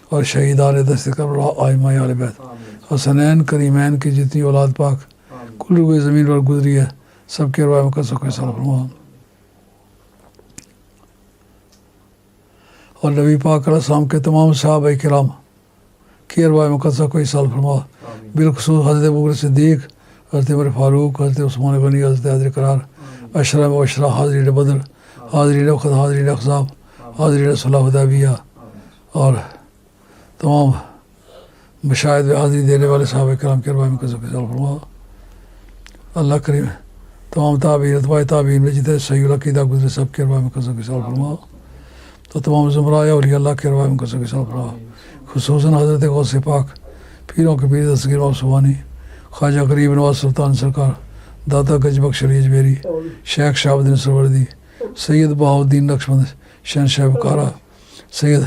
S1: اور شہیدان دست کربلا آئمہ اہل بیت، حسنین کریمین کی جتنی اولاد پاک کل روئے زمین پر گزری ہے، سب کے ارواح مقدسہ کے ساتھ فرما، اور نبی پاک علیہ السلام کے تمام صحابہ کرام کی ارواح مقدسہ کو ایصال فرما، بالخصوص حضرت ابوبکر صدیق، حضرت عمر فاروق، حضرت عثمان غنی، حضرت حیدر قرار، عشرہ مبشرہ، حاضرین بدر، حاضرین احد، حاضرین احزاب، حاضرین صلح حدیبیہ، اور تمام مشاہد میں حاضری دینے والے صحابہ کرام کے ارواح مقدسہ کو ایصال فرما۔ اللہ کریم تمام تابعین، اتباع تابعین میں جتنے صحیح العقیدہ گزرے سب کے ارواح مقدسہ کو ایصال فرما، تو تمام زمرہ اولیاء اللہ کے ارواح مقدسہ کو ایصال فرما، خصوصاً حضرت غوث پاک، پیروں کے پیر دستگیر باب سبحانی، خواجہ غریب نواز سلطان سرکار، داتا گنج بخش علی اجمیری، شیخ شہاب الدین سروردی، سید بہاؤالدین نقشبند شہنشاہ بکارا، سید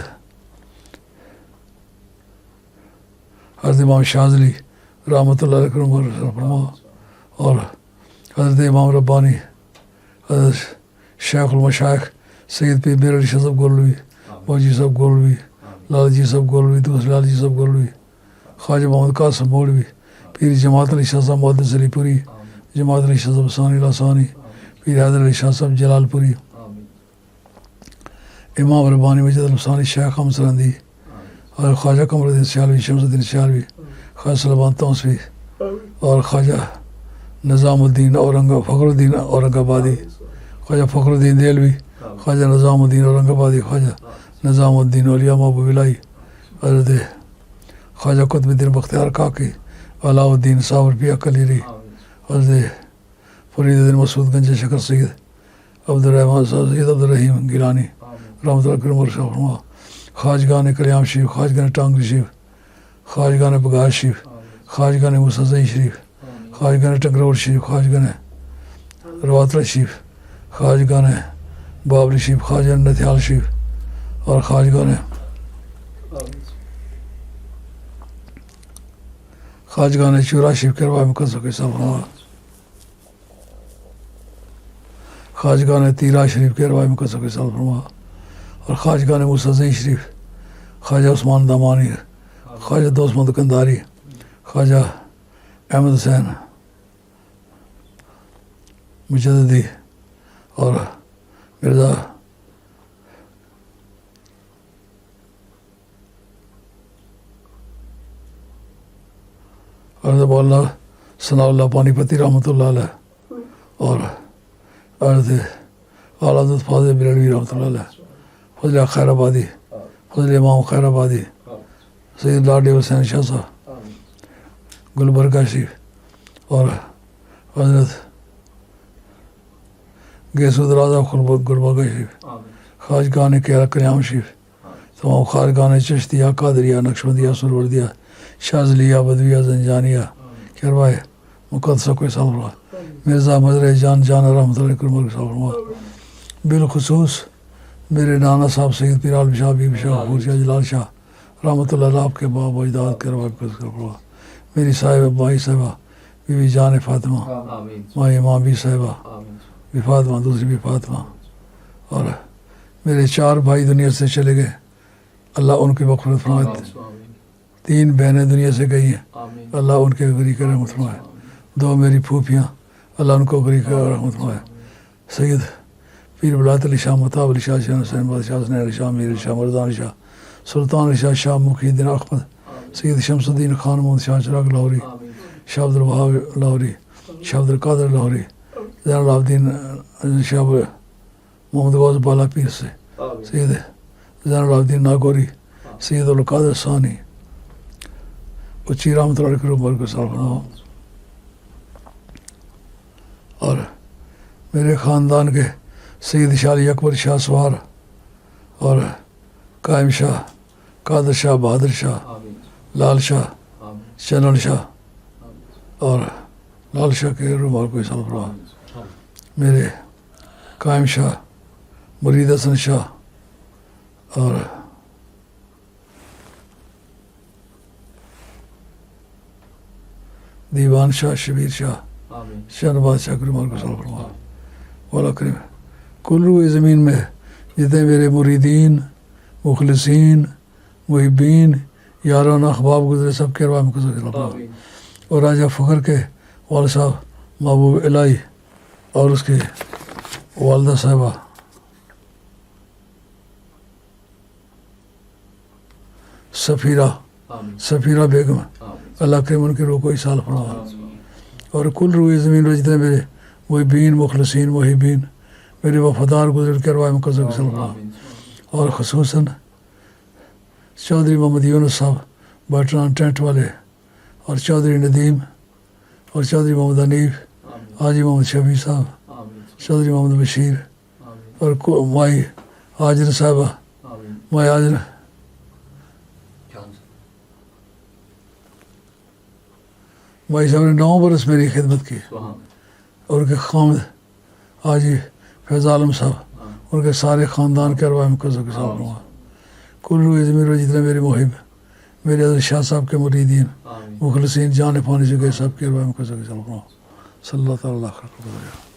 S1: حضرت امام شاذلی رحمۃ اللہ علیہ وسلم فرما، اور حضرت امام ربانی، حضرت شیخ المشائخ سید پیر میر علی شاہ صاحب گولوی، موجی صاحب گولوی، لال جی صاحب گولوی، دوسرے لال جی صاحب گولوی، خواجہ محمد قاسم مولوی، پیر جماعت علی شاہ صاحب محدث علی پوری، جماعت علی شاہ صاحب ثانی لاسانی، پیر حیدر علی شاہ صاحب جلال پوری، امام ربانی مجد الفسانی، شیخ حمد سرندی، اور خواجہ قمر الدین سیالوی، شمس الدین سیالوی، خواجہ سلمان توسوی، اور خواجہ نظام الدین فخر الدین اورنگ آبادی، خواجہ فخر الدین دہلوی، خواجہ نظام الدین اورنگ آبادی، خواجہ نظام الدین اولیاء محبوب الہی، حضرت خواجہ قطب الدین بختیار کاکی، علاء الدین ساورپیہ کلیری، حضرت فرید الدین مسعود گنج شکر سید عبدالرحمٰن سید عبدالرحیم گیلانی رحمۃ اللہ کرم شاہ فرما، خواجگان کلیام شریف، خواجگان ٹانگری شریف، خواجگان بگار شریف، خواجگان موسیٰ شریف، خواجگان ٹنگرور شریف، خواجگان رواترا شریف، خواجگان بابلی شریف، خواجہ نتھیال شریف، اور خواجگان چورا شریف کے ارواح مقدسہ کے ساتھ فرما، خواجگان تیرا شریف کے ارواح مقدسہ کے ساتھ فرما، اور خواجگان موسیٰ شریف، خواجہ عثمان دامانی، خواجہ دوست محمد قنداری، خواجہ احمد حسین مجددی، اور مرزا حضرت مولانا ثناء اللہ پانی پتی رحمۃ اللہ علیہ، اور حضرت اعلیٰ حضرت فاضل بریلوی رحمۃ اللہ علیہ، فضل خیر آبادی، فضل امام خیر آبادی، سید لاڈی حسین شاہ صاحب گلبرگہ شریف، اور حضرت گیسود راضہ گلبرگہ شریف، خواجگان قیام شریف، تمام خواجگان چشتیہ، قادریہ، نقشبندیہ، سروردیہ، شاذلیہ، بدویہ، زنجانیہ کے ارواح مقدسہ کو ایصال فرما، مرزا مظہر جان رحمۃ اللہ کرم فرما، بالخصوص میرے نانا صاحب سید پیر عالم شاہ بی شاہ غفور شاہ جلال شاہ رحمۃ اللہ علیہ کے باپ و اجداد کے ارواح کو ایصال فرما، میری صاحبہ مائی صاحبہ بی بی جان فاطمہ، مائی امام بی صاحبہ بی فاطمہ، دوسری بی فاطمہ، اور میرے 4 بھائی دنیا سے چلے گئے، اللہ ان کی مغفرت فرمائے۔ 3 بہنیں دنیا سے گئی ہیں، اللہ ان کے غریق رحمت فرمائے۔ 2 میری پھوپھیاں، اللہ ان کو غریق رحمت فرمائے۔ سید پیر ولایت علی شاہ، متاب علی شاہ، شاہ حسین بادشاہ، حسین علی شاہ، میر علی شاہ، مردان علی شاہ، سلطان علی شاہ، شاہ محی الدین احمد، سید شمس الدین خان محمد شاہ چراغ لاہوری، شاہ عبد الوہاب لاہوری، شاہ عبد القادر لاہوری، زین العابدین شاہ محمد غوث بالا پیر سے، سید زین العابدین ناگوری، سید القادر ثانی، اچھی رحمۃ اللہ علیہ عمر کو صاف فرماؤ۔ اور میرے خاندان کے سید شاہ علی اکبر شاہ سوار اور قائم شاہ، قادر شاہ، بہادر شاہ، لال شاہ، چنن شاہ اور لال شاہ کے رومال کو صاف فرماؤ۔ میرے قائم شاہ، مرید حسن شاہ اور دیوان شاہ، شبیر شاہ، شاہ نواز شاہ کے رومال کو صاف فرماؤ۔ والا کریم کل روئے زمین میں جتنے میرے مریدین، مخلصین، محبین، یاران، احباب گزرے، سب کے ارواح میں گزر فرماؤ۔ اور راجہ فخر کے والد صاحب محبوب الہی اور اس کی والدہ صاحبہ سفیرہ بیگم، اللہ کریم ان کی روح کو ایصال فرماؤ۔ اور کل روئے زمین پر جتنے میرے محبین، مخلصین، محبین، میرے وفادار گزر کے ارواح مقدس کو فرماؤ۔ اور خصوصاً چودھری محمد یونس صاحب بٹران ٹینٹ والے، اور چودھری ندیم، اور چودھری محمد حنیف، حاجی محمد شفیع صاحب، چودھری محمد بشیر، اور مائی حاجر صاحبہ، مائی حاجر مائی صاحب نے 9 برس میری خدمت کی، اور ان کے خامد حاجی فیض عالم صاحب، ان کے سارے خاندان کے ارواح مقدس کے ساتھ فرما۔ کل روئے زمین پر جتنے میرے محب، میرے حضرت شاہ صاحب کے مریدین، مخلصین، جان پانی سے گئے، سب کے ارواح مقدس کے ساتھ فرما۔ صلی اللہ تعالیٰ علیہ وسلم۔